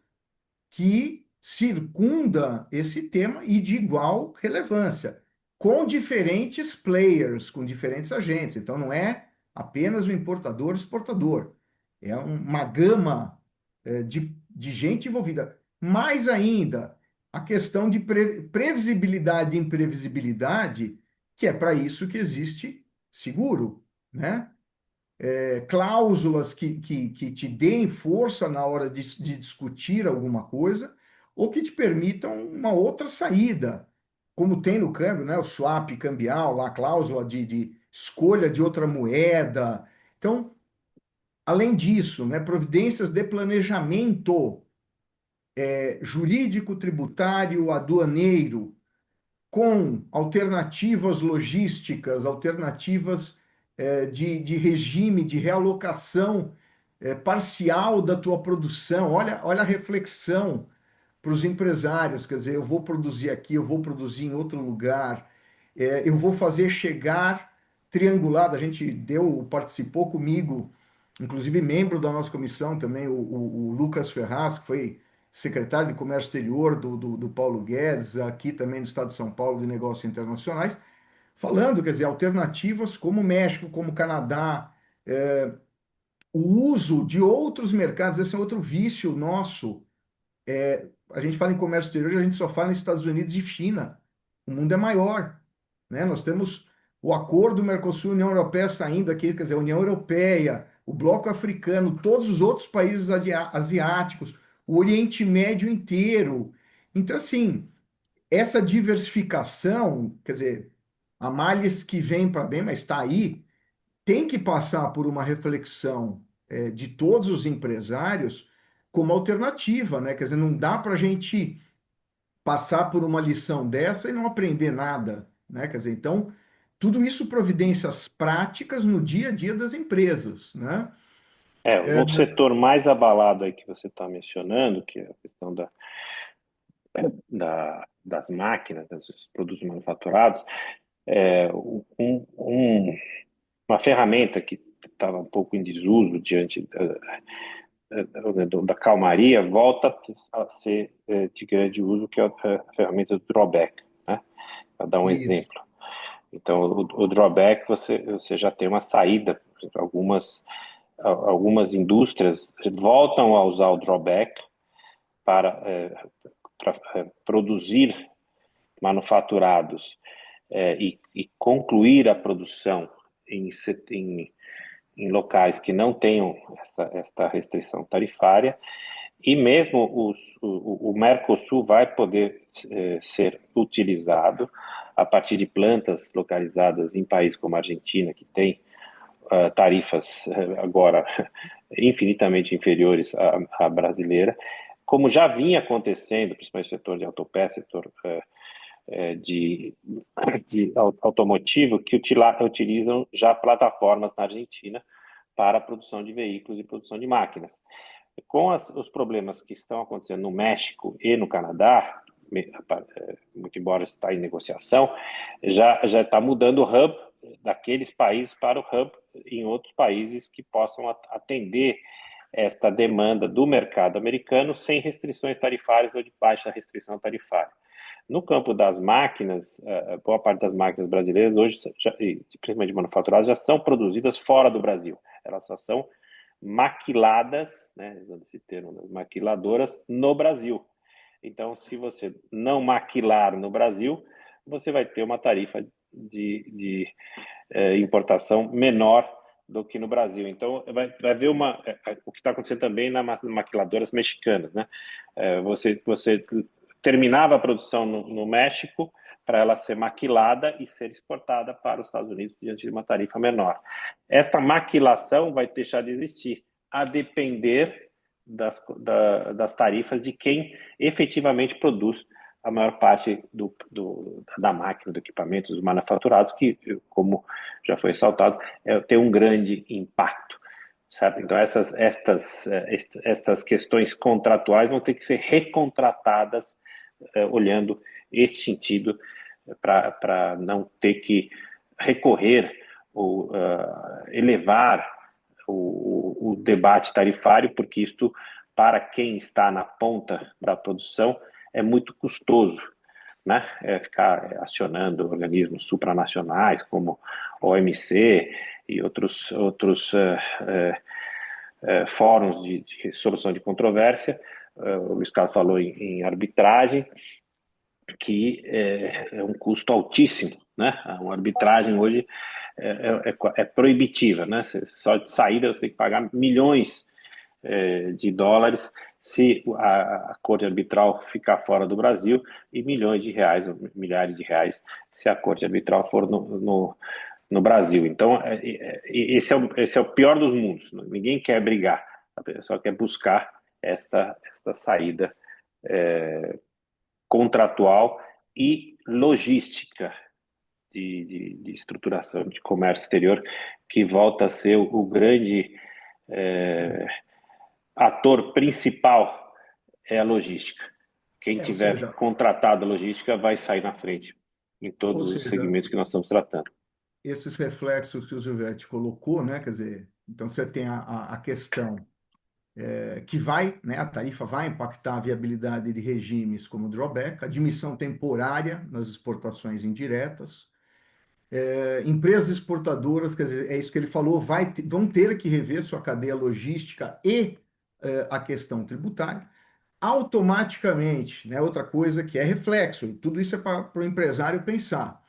que circunda esse tema e de igual relevância, com diferentes players, com diferentes agentes. Então, não é apenas o importador e exportador, é uma gama de gente envolvida. Mais ainda, a questão de previsibilidade e imprevisibilidade, que é para isso que existe seguro, né? Cláusulas que te deem força na hora de discutir alguma coisa, ou que te permitam uma outra saída, como tem no câmbio, né? O swap cambial, lá, a cláusula de escolha de outra moeda. Então, além disso, né, providências de planejamento jurídico, tributário, aduaneiro, com alternativas logísticas, alternativas de regime, de realocação parcial da tua produção. Olha a reflexão para os empresários, quer dizer, eu vou produzir aqui, eu vou produzir em outro lugar, eu vou fazer chegar triangulado. A gente participou comigo, inclusive membro da nossa comissão também, o Lucas Ferraz, que foi secretário de Comércio Exterior do Paulo Guedes, aqui também no estado de São Paulo, de Negócios Internacionais, falando, quer dizer, alternativas como México, como Canadá, o uso de outros mercados. Esse é outro vício nosso. A gente fala em comércio exterior, a gente só fala nos Estados Unidos e China. O mundo é maior, né? Nós temos o acordo Mercosul-União Europeia saindo aqui, quer dizer, a União Europeia, o Bloco Africano, todos os outros países asiáticos, o Oriente Médio inteiro. Então, assim, essa diversificação, quer dizer, a males que vem para bem, mas está aí, tem que passar por uma reflexão de todos os empresários como alternativa, né? Quer dizer, não dá para a gente passar por uma lição dessa e não aprender nada, né? Quer dizer, então, tudo isso providências práticas no dia a dia das empresas, né?
O setor mais abalado aí que você está mencionando, que é a questão das máquinas, dos produtos manufaturados, uma ferramenta que estava um pouco em desuso diante da calmaria volta a ser de grande uso, que é a ferramenta do drawback, né? Para dar um
Isso.
exemplo. Então, o drawback, você já tem uma saída. Por exemplo, algumas indústrias voltam a usar o drawback para, produzir manufaturados e concluir a produção em locais que não tenham esta restrição tarifária, e mesmo o Mercosul vai poder ser utilizado a partir de plantas localizadas em países como a Argentina, que tem tarifas agora infinitamente inferiores à brasileira, como já vinha acontecendo, principalmente no setor de autopeças, setor de automotivo, que utilizam já plataformas na Argentina para a produção de veículos e produção de máquinas. Com os problemas que estão acontecendo no México e no Canadá, muito embora está em negociação, já está mudando o hub daqueles países para o hub em outros países que possam atender esta demanda do mercado americano sem restrições tarifárias ou de baixa restrição tarifária. No campo das máquinas, boa parte das máquinas brasileiras hoje, principalmente manufaturadas, já são produzidas fora do Brasil. Elas só são maquiladas, né, usando esse termo, das maquiladoras, no Brasil. Então, se você não maquilar no Brasil, você vai ter uma tarifa de importação menor do que no Brasil. Então, vai ver o que está acontecendo também nas maquiladoras mexicanas, né? Você terminava a produção no México para ela ser maquilada e ser exportada para os Estados Unidos diante de uma tarifa menor. Esta maquilação vai deixar de existir, a depender das tarifas de quem efetivamente produz a maior parte da máquina, do equipamento, dos manufaturados, que, como já foi ressaltado, tem um grande impacto. Certo? Então, estas questões contratuais vão ter que ser recontratadas olhando este sentido para não ter que recorrer ou elevar o debate tarifário, porque isto, para quem está na ponta da produção, é muito custoso, né? Ficar acionando organismos supranacionais como OMC e outros fóruns de solução de controvérsia. O Luiz Carlos falou em arbitragem, que é um custo altíssimo, né? Uma arbitragem hoje é proibitiva, né? Só de saída você tem que pagar milhões de dólares se a corte arbitral ficar fora do Brasil, e milhões de reais, ou milhares de reais, se a corte arbitral for no Brasil. Então, esse é o pior dos mundos. Ninguém quer brigar, a pessoa quer buscar esta saída contratual e logística de estruturação de comércio exterior, que volta a ser o grande ator principal, é a logística. Quem tiver contratado a logística vai sair na frente em todos os segmentos que nós estamos tratando.
Esses reflexos que o Gilberto colocou, né? Quer dizer, então você tem a questão que né, a tarifa vai impactar a viabilidade de regimes como o drawback, admissão temporária nas exportações indiretas, empresas exportadoras, quer dizer, é isso que ele falou, vão ter que rever sua cadeia logística e a questão tributária. Automaticamente, né, outra coisa que é reflexo, tudo isso é para o empresário pensar.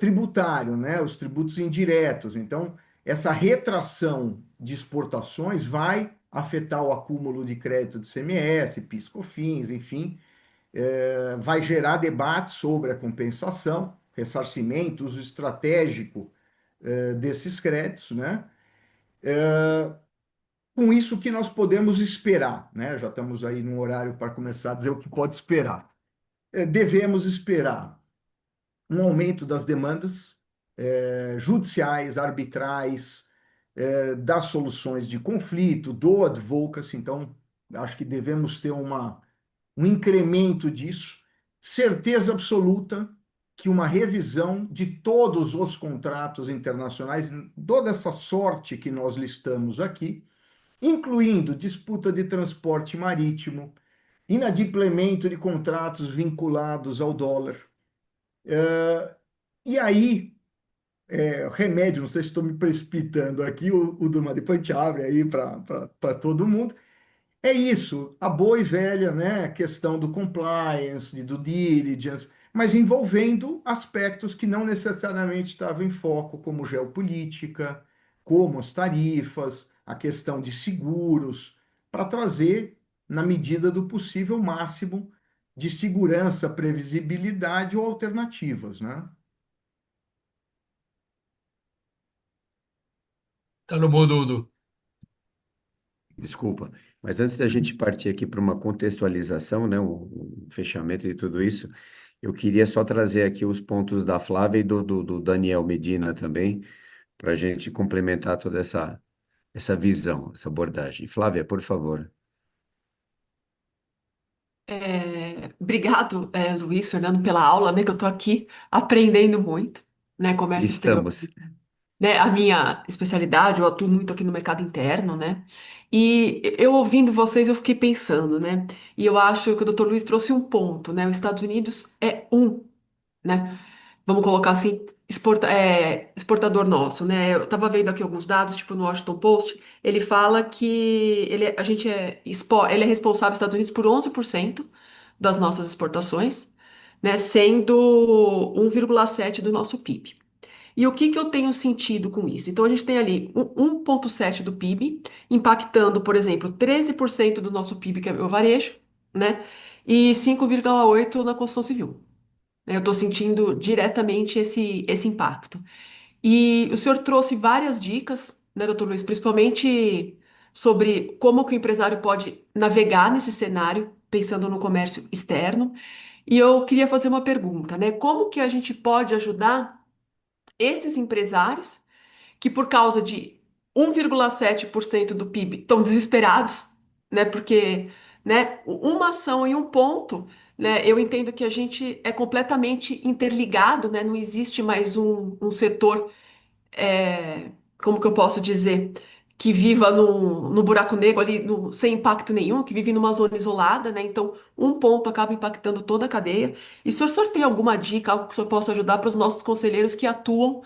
Tributário, né, os tributos indiretos. Então, essa retração de exportações vai afetar o acúmulo de crédito de CMS, PIS/COFINS, enfim, vai gerar debate sobre a compensação, ressarcimento, uso estratégico desses créditos, né? Com isso, o que nós podemos esperar, né? Já estamos aí num horário para começar a dizer o que pode esperar. Devemos esperar um aumento das demandas judiciais, arbitrais, das soluções de conflito, do advocacy. Então, acho que devemos ter um incremento disso. Certeza absoluta que uma revisão de todos os contratos internacionais, toda essa sorte que nós listamos aqui, incluindo disputa de transporte marítimo, inadimplemento de contratos vinculados ao dólar, E aí, remédio, não sei se estou me precipitando aqui, o Duma, depois a gente abre aí para todo mundo. É isso, a boa e velha, né, questão do compliance, de due diligence, mas envolvendo aspectos que não necessariamente estavam em foco, como geopolítica, como as tarifas, a questão de seguros, para trazer, na medida do possível, o máximo de segurança, previsibilidade ou alternativas, né?
Tá no mundo.
Desculpa, mas antes da gente partir aqui para uma contextualização, né, um fechamento de tudo isso, eu queria só trazer aqui os pontos da Flávia e do Daniel Medina também, para a gente complementar toda essa visão, essa abordagem. Flávia, por favor.
Obrigado, Luiz, Fernando, pela aula, né, que eu estou aqui aprendendo muito, né, comércio exterior,
Estamos.
né, a minha especialidade, eu atuo muito aqui no mercado interno, né, e eu ouvindo vocês, eu fiquei pensando, né, e eu acho que o Dr. Luiz trouxe um ponto, né, os Estados Unidos é né, vamos colocar assim, exportador nosso, né? Eu estava vendo aqui alguns dados, tipo no Washington Post, ele fala que a gente ele é responsável, Estados Unidos, por 11% das nossas exportações, né? Sendo 1,7 do nosso PIB. E o que que eu tenho sentido com isso? Então, a gente tem ali 1,7 do PIB, impactando, por exemplo, 13% do nosso PIB, que é o varejo, né? E 5,8 na construção civil. Eu estou sentindo diretamente esse impacto. E o senhor trouxe várias dicas, né, doutor Luiz, principalmente sobre como que o empresário pode navegar nesse cenário, pensando no comércio externo. E eu queria fazer uma pergunta, né? Como que a gente pode ajudar esses empresários que por causa de 1,7% do PIB estão desesperados, né? Porque, né, uma ação em um ponto, né, eu entendo que a gente é completamente interligado, né? Não existe mais um setor, como que eu posso dizer, que viva no buraco negro ali, sem impacto nenhum, que vive numa zona isolada, né? Então, um ponto acaba impactando toda a cadeia. E se o senhor tem alguma dica, algo que o senhor possa ajudar para os nossos conselheiros que atuam,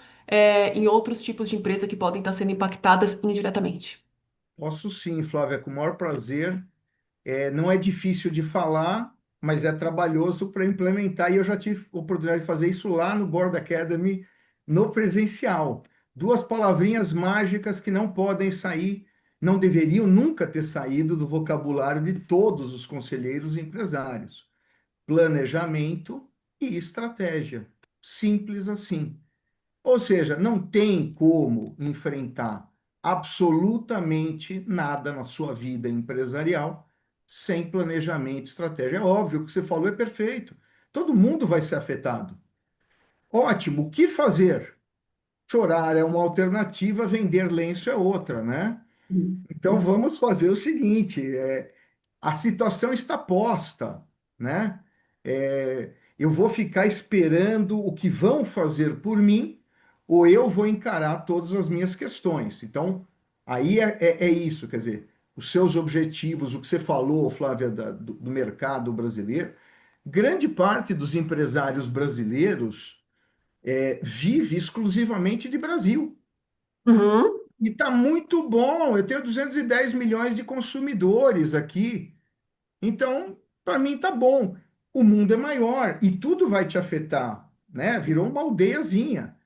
em outros tipos de empresa que podem estar sendo impactadas indiretamente?
Posso sim, Flávia, com o maior prazer. Não é difícil de falar, mas é trabalhoso para implementar. E eu já tive a oportunidade de fazer isso lá no Board Academy, no presencial. Duas palavrinhas mágicas que não podem sair, não deveriam nunca ter saído do vocabulário de todos os conselheiros e empresários: planejamento e estratégia. Simples assim. Ou seja, não tem como enfrentar absolutamente nada na sua vida empresarial sem planejamento e estratégia. É óbvio, o que você falou é perfeito. Todo mundo vai ser afetado. Ótimo, o que fazer? Chorar é uma alternativa, vender lenço é outra, né? Então vamos fazer o seguinte: a situação está posta, né? Eu vou ficar esperando o que vão fazer por mim, ou eu vou encarar todas as minhas questões. Então, aí é isso, quer dizer, os seus objetivos, o que você falou, Flávia, do mercado brasileiro, grande parte dos empresários brasileiros vive exclusivamente de Brasil.
Uhum.
E está muito bom, eu tenho 210 milhões de consumidores aqui. Então, para mim tá bom. O mundo é maior e tudo vai te afetar, né? Virou uma aldeiazinha.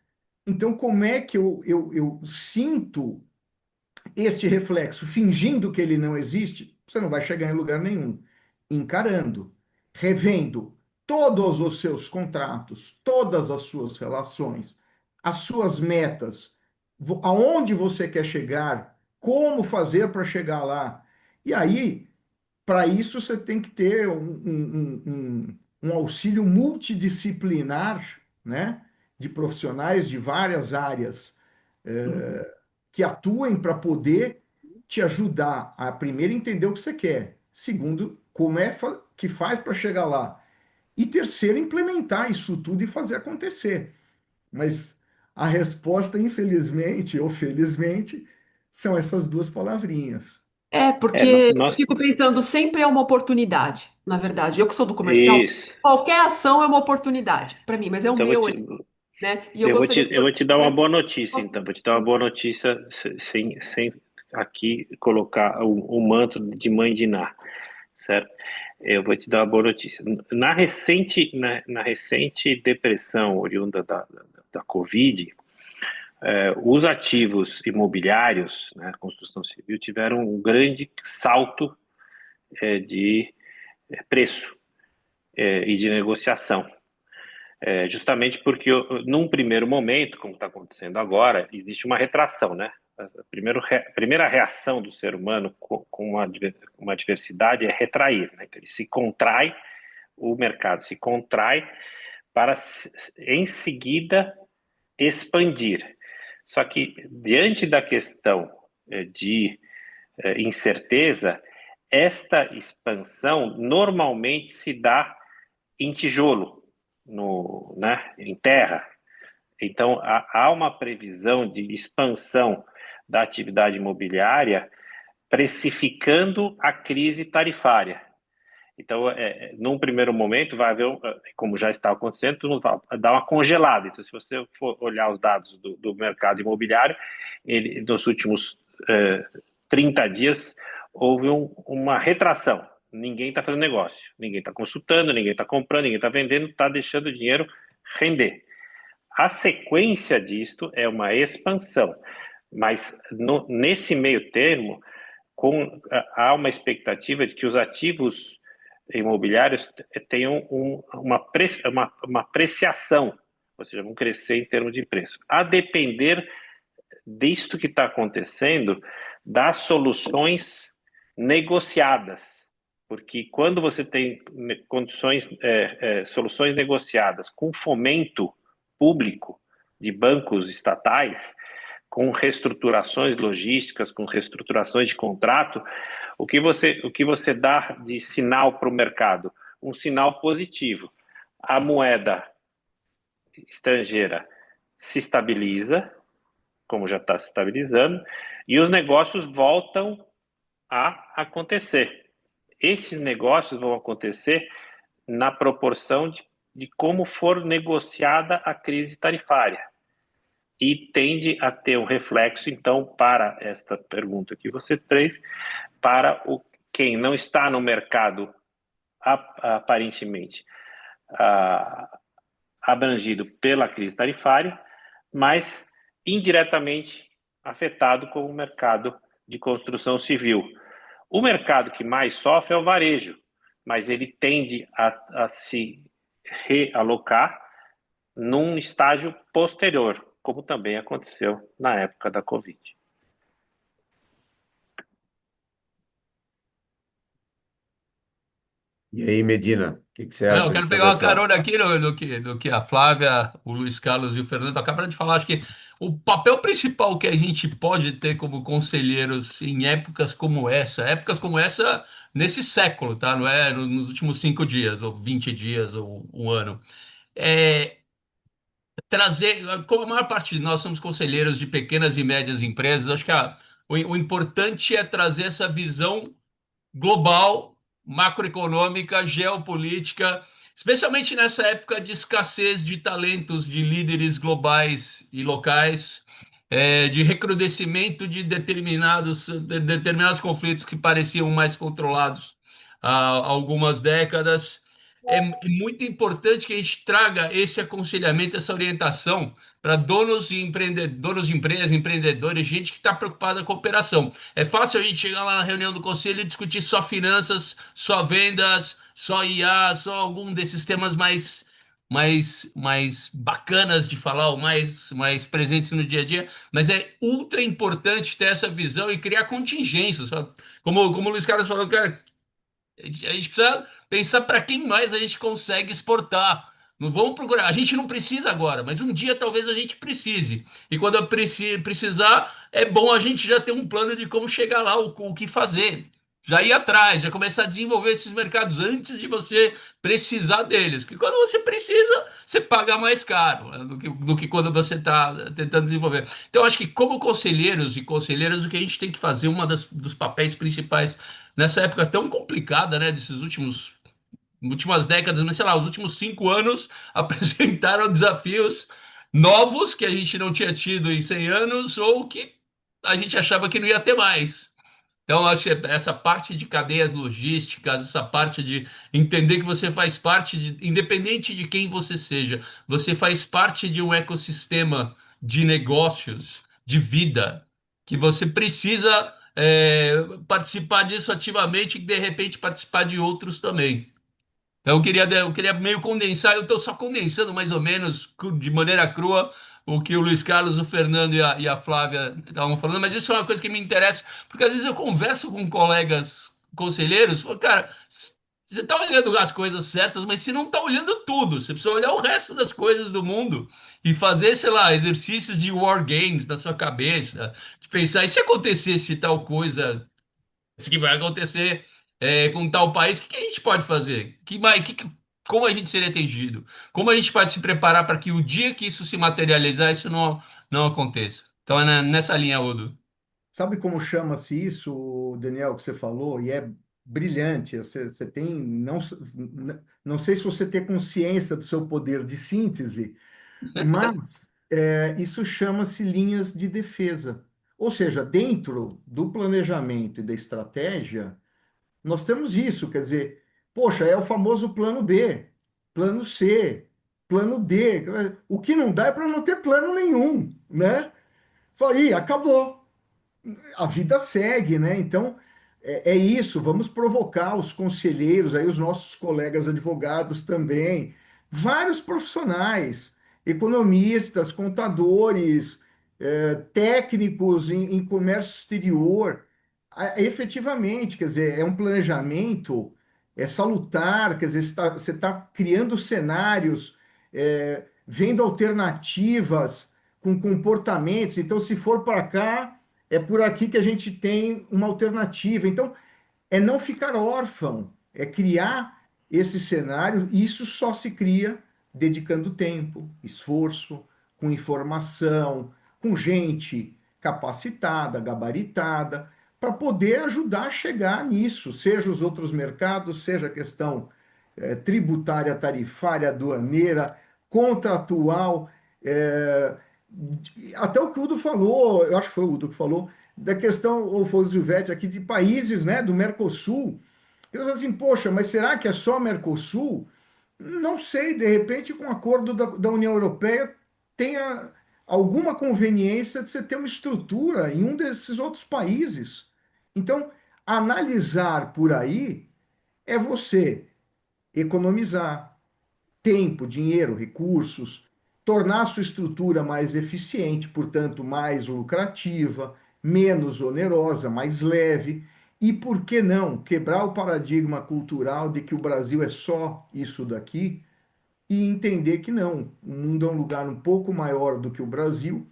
Então, como é que eu sinto este reflexo? Fingindo que ele não existe, você não vai chegar em lugar nenhum. Encarando, revendo todos os seus contratos, todas as suas relações, as suas metas, aonde você quer chegar, como fazer para chegar lá. E aí para isso, você tem que ter um auxílio multidisciplinar, né, de profissionais de várias áreas que atuem para poder te ajudar a, primeiro, entender o que você quer, segundo, como é que faz para chegar lá, e terceiro, implementar isso tudo e fazer acontecer. Mas a resposta, infelizmente ou felizmente, são essas duas palavrinhas.
Porque eu
Nós,
fico pensando, sempre é uma oportunidade, na verdade. Eu que sou do comercial,
isso.
qualquer ação é uma oportunidade para mim, mas é o
Então,
meu olhar. né? E eu gostaria que o
Eu vou
senhor,
te dar uma
né,
boa notícia,
fosse-
então. Vou te dar uma boa notícia sem aqui colocar o manto de mãe de Ná, certo? Eu vou te dar uma boa notícia. Na recente depressão oriunda da Covid, os ativos imobiliários, né, construção civil, tiveram um grande salto de preço e de negociação. Justamente porque, num primeiro momento, como está acontecendo agora, existe uma retração, né? A primeira reação do ser humano com uma diversidade é retrair, né? Então, ele se contrai, o mercado se contrai para, em seguida, expandir. Só que, diante da questão de incerteza, esta expansão normalmente se dá em tijolo, né, em terra. Então, há uma previsão de expansão da atividade imobiliária precificando a crise tarifária. Então, num primeiro momento, vai haver, como já está acontecendo, vai dar uma congelada. Então, se você for olhar os dados do mercado imobiliário, nos últimos 30 dias, houve uma retração. Ninguém está fazendo negócio, ninguém está consultando, ninguém está comprando, ninguém está vendendo, está deixando o dinheiro render. A sequência disto é uma expansão, mas nesse meio termo, há uma expectativa de que os ativos imobiliários tenham uma apreciação, ou seja, vão crescer em termos de preço. A depender disto que está acontecendo, das soluções negociadas, porque quando você tem soluções negociadas com fomento público de bancos estatais, com reestruturações logísticas, com reestruturações de contrato, o que você dá de sinal para o mercado? Um sinal positivo. A moeda estrangeira se estabiliza, como já está se estabilizando, e os negócios voltam a acontecer. Esses negócios vão acontecer na proporção de como for negociada a crise tarifária. E tende a ter um reflexo, então, para esta pergunta que você fez, para quem não está no mercado aparentemente abrangido pela crise tarifária, mas indiretamente afetado como o mercado de construção civil. O mercado que mais sofre é o varejo, mas ele tende a se realocar num estágio posterior, como também aconteceu na época da Covid.
E aí, Medina, o que você
Eu
acha de
quero pegar
toda
uma
essa.
carona aqui no que a Flávia, o Luiz Carlos e o Fernando acabaram de falar. Acho que o papel principal que a gente pode ter como conselheiros em épocas como essa nesse século, tá? Não é nos últimos 5 dias, ou 20 dias, ou um ano. É trazer, como a maior parte de nós somos conselheiros de pequenas e médias empresas, acho que o importante é trazer essa visão global, macroeconômica, geopolítica, especialmente nessa época de escassez de talentos de líderes globais e locais, de recrudescimento de determinados conflitos que pareciam mais controlados há algumas décadas. É muito importante que a gente traga esse aconselhamento, essa orientação para donos de empresas, empreendedores, gente que está preocupada com a operação. É fácil a gente chegar lá na reunião do conselho e discutir só finanças, só vendas, só IA, só algum desses temas mais bacanas de falar, ou mais presentes no dia a dia, mas é ultra importante ter essa visão e criar contingências, sabe? Como o Luiz Carlos falou, cara, a gente precisa pensar para quem mais a gente consegue exportar. Não vamos procurar. A gente não precisa agora, mas um dia talvez a gente precise. E quando eu precisar, é bom a gente já ter um plano de como chegar lá, o que fazer. Já ir atrás, já começar a desenvolver esses mercados antes de você precisar deles. Porque quando você precisa, você paga mais caro, né, do que quando você está tentando desenvolver. Então, acho que como conselheiros e conselheiras, o que a gente tem que fazer, dos papéis principais nessa época tão complicada, né, desses últimas décadas, mas sei lá, os últimos 5 anos apresentaram desafios novos que a gente não tinha tido em 100 anos ou que a gente achava que não ia ter mais. Então, eu acho que essa parte de cadeias logísticas, essa parte de entender que você faz parte de, independente de quem você seja, você faz parte de um ecossistema de negócios, de vida, que você precisa participar disso ativamente e, de repente, participar de outros também. Então, eu queria meio condensar, eu estou só condensando mais ou menos, de maneira crua, o que o Luiz Carlos, o Fernando e a Flávia estavam falando, mas isso é uma coisa que me interessa, porque às vezes eu converso com colegas conselheiros, falo, cara, você está olhando as coisas certas, mas você não está olhando tudo, você precisa olhar o resto das coisas do mundo e fazer, sei lá, exercícios de war games na sua cabeça, de pensar, e se acontecesse tal coisa isso que vai acontecer com tal país, o que que a gente pode fazer? Como a gente seria atingido? Como a gente pode se preparar para que o dia que isso se materializar, isso não aconteça? Então é nessa linha, Udo.
Sabe como chama-se isso, Daniel, que você falou? E é brilhante. Você tem, não sei se você tem consciência do seu poder de síntese, mas isso chama-se linhas de defesa. Ou seja, dentro do planejamento e da estratégia, nós temos isso, quer dizer, poxa, é o famoso plano B, plano C, plano D. O que não dá é para não ter plano nenhum, né? Fala, ih, acabou, a vida segue, né? Então, é isso, vamos provocar os conselheiros, aí os nossos colegas advogados também, vários profissionais, economistas, contadores, técnicos em comércio exterior, efetivamente, quer dizer, é um planejamento salutar, quer dizer, você está criando cenários, vendo alternativas com comportamentos, então, se for para cá é por aqui que a gente tem uma alternativa. Então, é não ficar órfão, é criar esse cenário, e isso só se cria dedicando tempo, esforço, com informação, com gente capacitada, gabaritada, para poder ajudar a chegar nisso, seja os outros mercados, seja a questão tributária, tarifária, aduaneira, contratual, eh, até o que o Udo falou, eu acho que foi o Udo que falou, da questão, ou foi o Gilvete aqui, de países, né, do Mercosul. Eu falo assim, poxa, mas será que é só Mercosul? Não sei, de repente, com o acordo da União Europeia, tenha alguma conveniência de você ter uma estrutura em um desses outros países. Então, analisar por aí é você economizar tempo, dinheiro, recursos, tornar a sua estrutura mais eficiente, portanto, mais lucrativa, menos onerosa, mais leve. E por que não quebrar o paradigma cultural de que o Brasil é só isso daqui e entender que não, o mundo é um lugar um pouco maior do que o Brasil,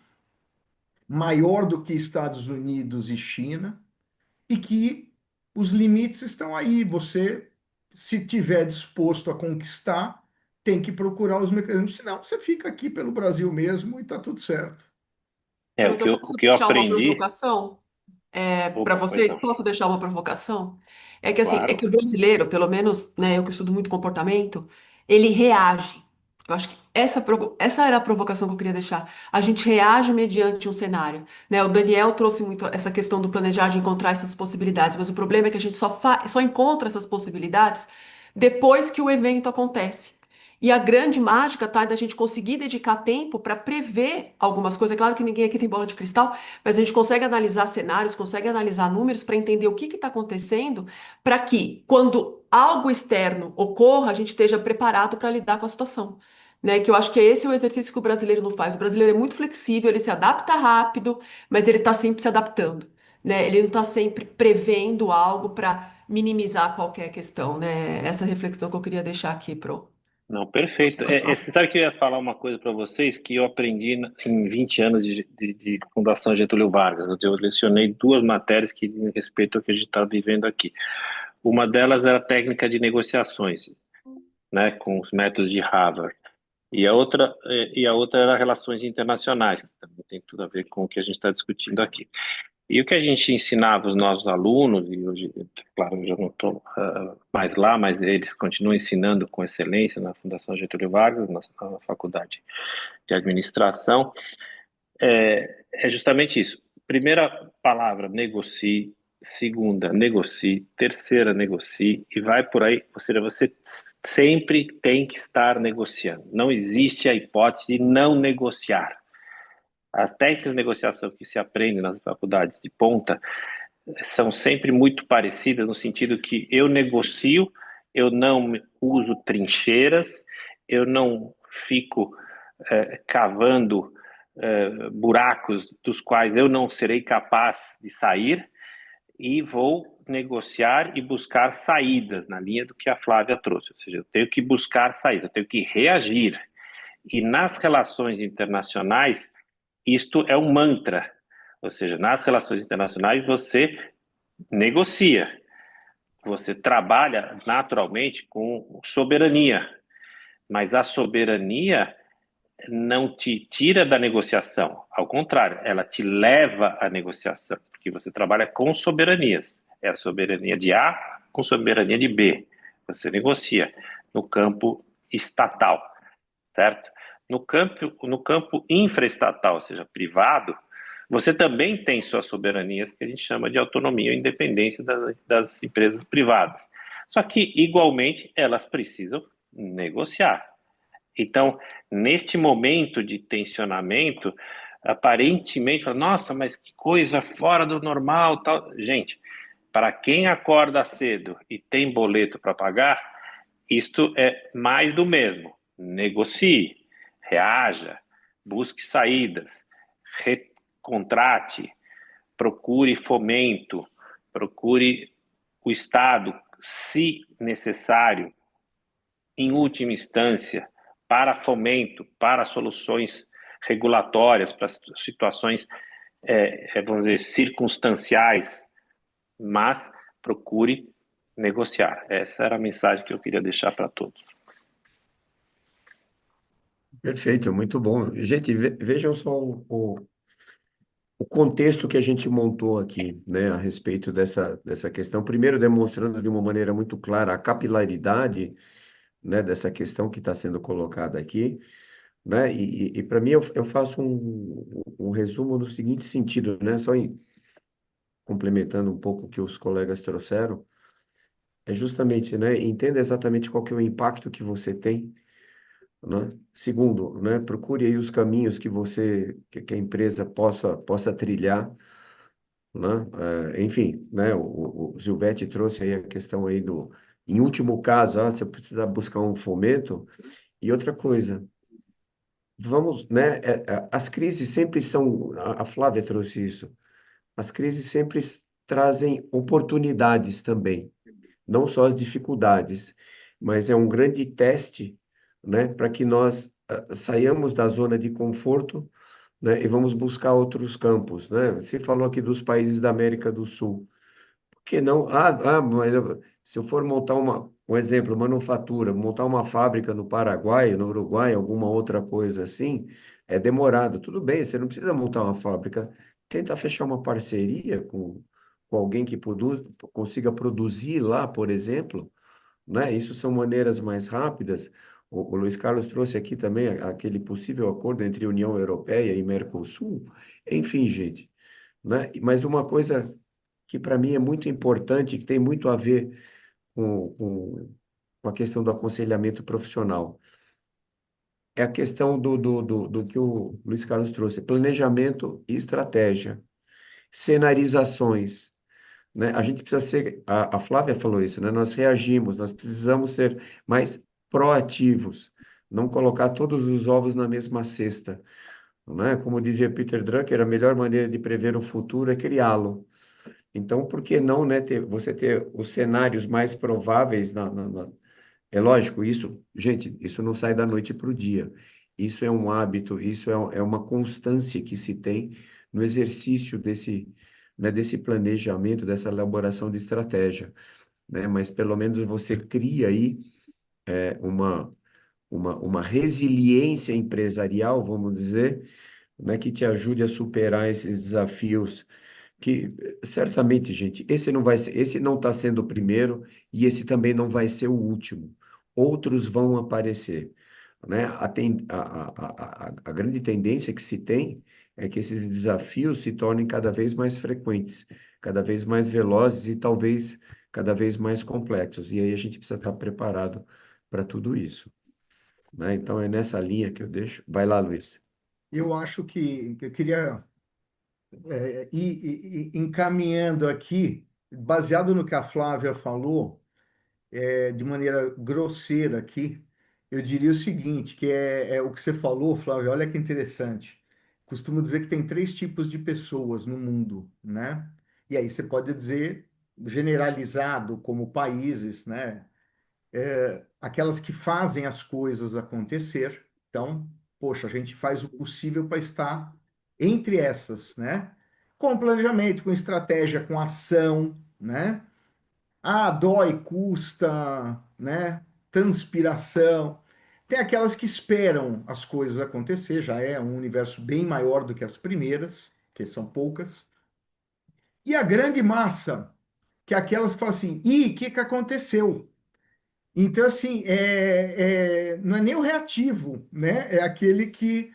maior do que Estados Unidos e China, e que os limites estão aí. Você, se tiver disposto a conquistar, tem que procurar os mecanismos, senão você fica aqui pelo Brasil mesmo e está tudo certo.
Mas eu
O
posso
que eu
deixar uma
aprendi.
provocação para
Opa, pois
vocês?
não.
Posso deixar uma provocação? É que assim, é que
Claro.
o brasileiro, pelo menos, né, eu que estudo muito comportamento, ele reage. Eu acho que essa era a provocação que eu queria deixar. A gente reage mediante um cenário, né? O Daniel trouxe muito essa questão do planejar, de encontrar essas possibilidades, mas o problema é que a gente só encontra essas possibilidades depois que o evento acontece. E a grande mágica tá da gente conseguir dedicar tempo para prever algumas coisas. É claro que ninguém aqui tem bola de cristal, mas a gente consegue analisar cenários, consegue analisar números para entender o que está acontecendo, para que, quando algo externo ocorra, a gente esteja preparado para lidar com a situação. Né? Que eu acho que esse é o exercício que o brasileiro não faz. O brasileiro é muito flexível, ele se adapta rápido, mas ele está sempre se adaptando. Né? Ele não está sempre prevendo algo para minimizar qualquer questão. Né? Essa reflexão que eu queria deixar aqui pro
Não, perfeito. Você sabe que eu ia falar uma coisa para vocês que eu aprendi em 20 anos de Fundação Getúlio Vargas. Eu lecionei duas matérias que dizem respeito ao que a gente está vivendo aqui. Uma delas era técnica de negociações, né, com os métodos de Harvard. E a outra era relações internacionais, que também tem tudo a ver com o que a gente está discutindo aqui. E o que a gente ensinava os nossos alunos, e hoje, claro, eu já não estou mais lá, mas eles continuam ensinando com excelência na Fundação Getúlio Vargas, na Faculdade de Administração, é justamente isso. Primeira palavra, negocie. Segunda, negocie. Terceira, negocie. E vai por aí. Ou seja, você sempre tem que estar negociando. Não existe a hipótese de não negociar. As técnicas de negociação que se aprendem nas faculdades de ponta são sempre muito parecidas, no sentido que eu negocio, eu não uso trincheiras, eu não fico cavando buracos dos quais eu não serei capaz de sair, e vou negociar e buscar saídas, na linha do que a Flávia trouxe. Ou seja, eu tenho que buscar saídas, eu tenho que reagir. E nas relações internacionais, isto é um mantra. Ou seja, nas relações internacionais você negocia, você trabalha naturalmente com soberania, mas a soberania não te tira da negociação, ao contrário, ela te leva à negociação, porque você trabalha com soberanias, é a soberania de A com soberania de B, você negocia no campo estatal, certo? No campo infraestatal, ou seja, privado, você também tem suas soberanias, que a gente chama de autonomia ou independência das empresas privadas. Só que, igualmente, elas precisam negociar. Então, neste momento de tensionamento, aparentemente, nossa, mas que coisa fora do normal, tal. Gente, para quem acorda cedo e tem boleto para pagar, isto é mais do mesmo. Negocie, reaja, busque saídas, recontrate, procure fomento, procure o Estado, se necessário, em última instância, para fomento, para soluções regulatórias, para situações, vamos dizer, circunstanciais, mas procure negociar. Essa era a mensagem que eu queria deixar para todos.
Perfeito, muito bom. Gente, vejam só o contexto que a gente montou aqui, né, a respeito dessa questão. Primeiro, demonstrando de uma maneira muito clara a capilaridade, né, dessa questão que está sendo colocada aqui, né, e para mim eu faço um resumo no seguinte sentido, né, complementando um pouco o que os colegas trouxeram, é justamente, né, entenda exatamente qual que é o impacto que você tem, né? Segundo, né, procure aí os caminhos que a empresa possa trilhar, né? Enfim, né, o Gilberto trouxe aí a questão aí em último caso, você precisa buscar um fomento. E outra coisa, vamos, né, as crises sempre são, a Flávia trouxe isso, as crises sempre trazem oportunidades também, não só as dificuldades, mas é um grande teste, né, para que nós saiamos da zona de conforto, né, e vamos buscar outros campos, né? Você falou aqui dos países da América do Sul. Por que não? Mas se eu for montar um exemplo, manufatura, montar uma fábrica no Paraguai, no Uruguai, alguma outra coisa assim, é demorado. Tudo bem, você não precisa montar uma fábrica. Tenta fechar uma parceria com alguém que consiga produzir lá, por exemplo, né? Isso são maneiras mais rápidas. O Luiz Carlos trouxe aqui também aquele possível acordo entre União Europeia e Mercosul. Enfim, gente, né? Mas uma coisa que para mim é muito importante, que tem muito a ver com a questão do aconselhamento profissional, é a questão do que o Luiz Carlos trouxe, planejamento e estratégia, cenarizações, né? A gente precisa ser, a Flávia falou isso, né? Nós reagimos, nós precisamos ser mais proativos, não colocar todos os ovos na mesma cesta, né? Como dizia Peter Drucker, a melhor maneira de prever o futuro é criá-lo. Então, por que não, né, você ter os cenários mais prováveis É lógico, gente, isso não sai da noite para o dia. Isso é um hábito, isso é uma constância que se tem no exercício né, desse planejamento, dessa elaboração de estratégia, né? Mas pelo menos você cria aí uma resiliência empresarial, vamos dizer, né, que te ajude a superar esses desafios que certamente, gente, esse não está sendo o primeiro e esse também não vai ser o último. Outros vão aparecer, né? A grande tendência que se tem é que esses desafios se tornem cada vez mais frequentes, cada vez mais velozes e talvez cada vez mais complexos. E aí a gente precisa estar preparado para tudo isso, né? Então é nessa linha que eu deixo. Vai lá, Luiz.
Eu acho que eu queria ir encaminhando aqui, baseado no que a Flávia falou, de maneira grosseira aqui, eu diria o seguinte, que é o que você falou, Flávia, olha que interessante. Costumo dizer que tem três tipos de pessoas no mundo, né? E aí você pode dizer generalizado como países, né? Aquelas que fazem as coisas acontecer. Então, poxa, a gente faz o possível para estar entre essas, né? Com planejamento, com estratégia, com ação, né? Ah, dói, custa, né? Transpiração. Tem aquelas que esperam as coisas acontecer, já é um universo bem maior do que as primeiras, que são poucas. E a grande massa, que é aquelas que falam assim: ih, o que que aconteceu? Então, assim, não é nem o reativo, né? É aquele que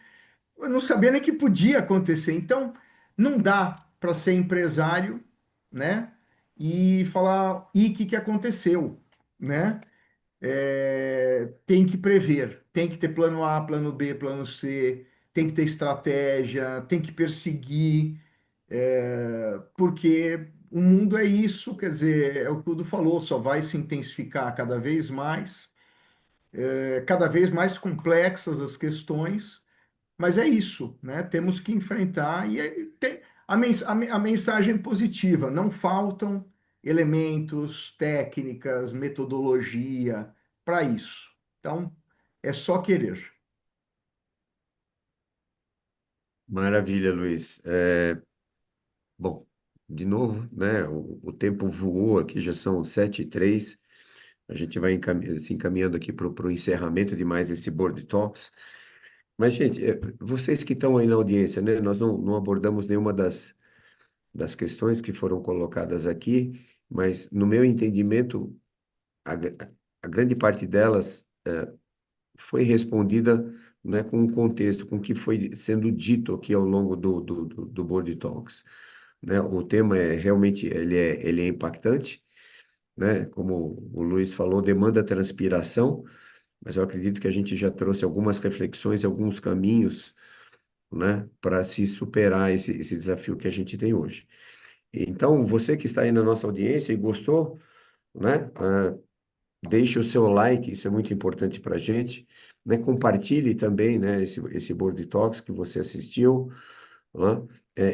eu não sabia nem que podia acontecer. Então, não dá para ser empresário, né? E falar, e o que que aconteceu, né? Tem que prever, tem que ter plano A, plano B, plano C, tem que ter estratégia, tem que perseguir, porque o mundo é isso, quer dizer, é o que o Dudu falou, só vai se intensificar cada vez mais complexas as questões, mas é isso, né? Temos que enfrentar e tem a mensagem positiva, não faltam elementos, técnicas, metodologia para isso. Então, é só querer.
Maravilha, Luiz. Bom, de novo, né? O tempo voou aqui, já são 7h03. A gente vai se encaminhando aqui para o encerramento de mais esse Board Talks. Mas, gente, vocês que estão aí na audiência, né? Nós não abordamos nenhuma das questões que foram colocadas aqui, mas, no meu entendimento, a grande parte delas foi respondida, né, com um contexto, com o que foi sendo dito aqui ao longo do Board Talks, né? O tema realmente ele é impactante, né? Como o Luiz falou, demanda transpiração, mas eu acredito que a gente já trouxe algumas reflexões, alguns caminhos, né, para se superar esse desafio que a gente tem hoje. Então, você que está aí na nossa audiência e gostou, né, deixe o seu like, isso é muito importante para a gente, né? Compartilhe também, né, esse Board Talks que você assistiu, né?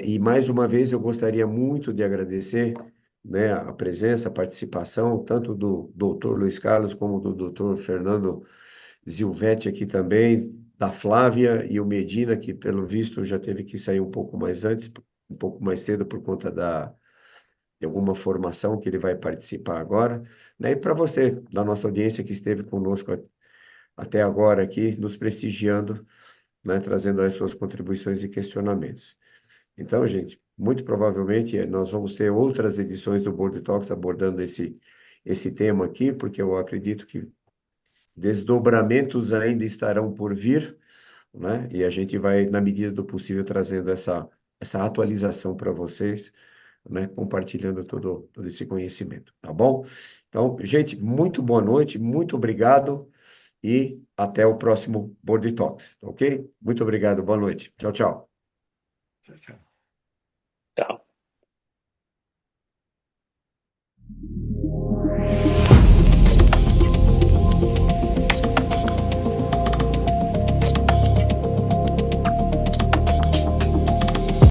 E mais uma vez eu gostaria muito de agradecer, né, a presença, a participação, tanto do Dr. Luiz Carlos como do Dr. Fernando Zilvetti aqui também, da Flávia e o Medina, que pelo visto já teve que sair um pouco mais antes, um pouco mais cedo por conta de alguma formação que ele vai participar agora, né? E para você, da nossa audiência que esteve conosco até agora aqui, nos prestigiando, né, trazendo as suas contribuições e questionamentos. Então, gente, muito provavelmente nós vamos ter outras edições do Board Talks abordando esse tema aqui, porque eu acredito que desdobramentos ainda estarão por vir, né? E a gente vai, na medida do possível, trazendo essa atualização para vocês, né? Compartilhando todo esse conhecimento, tá bom? Então, gente, muito boa noite, muito obrigado e até o próximo Board Talks, ok? Muito obrigado, boa noite. Tchau, tchau.
Tchau, tchau.
Tchau.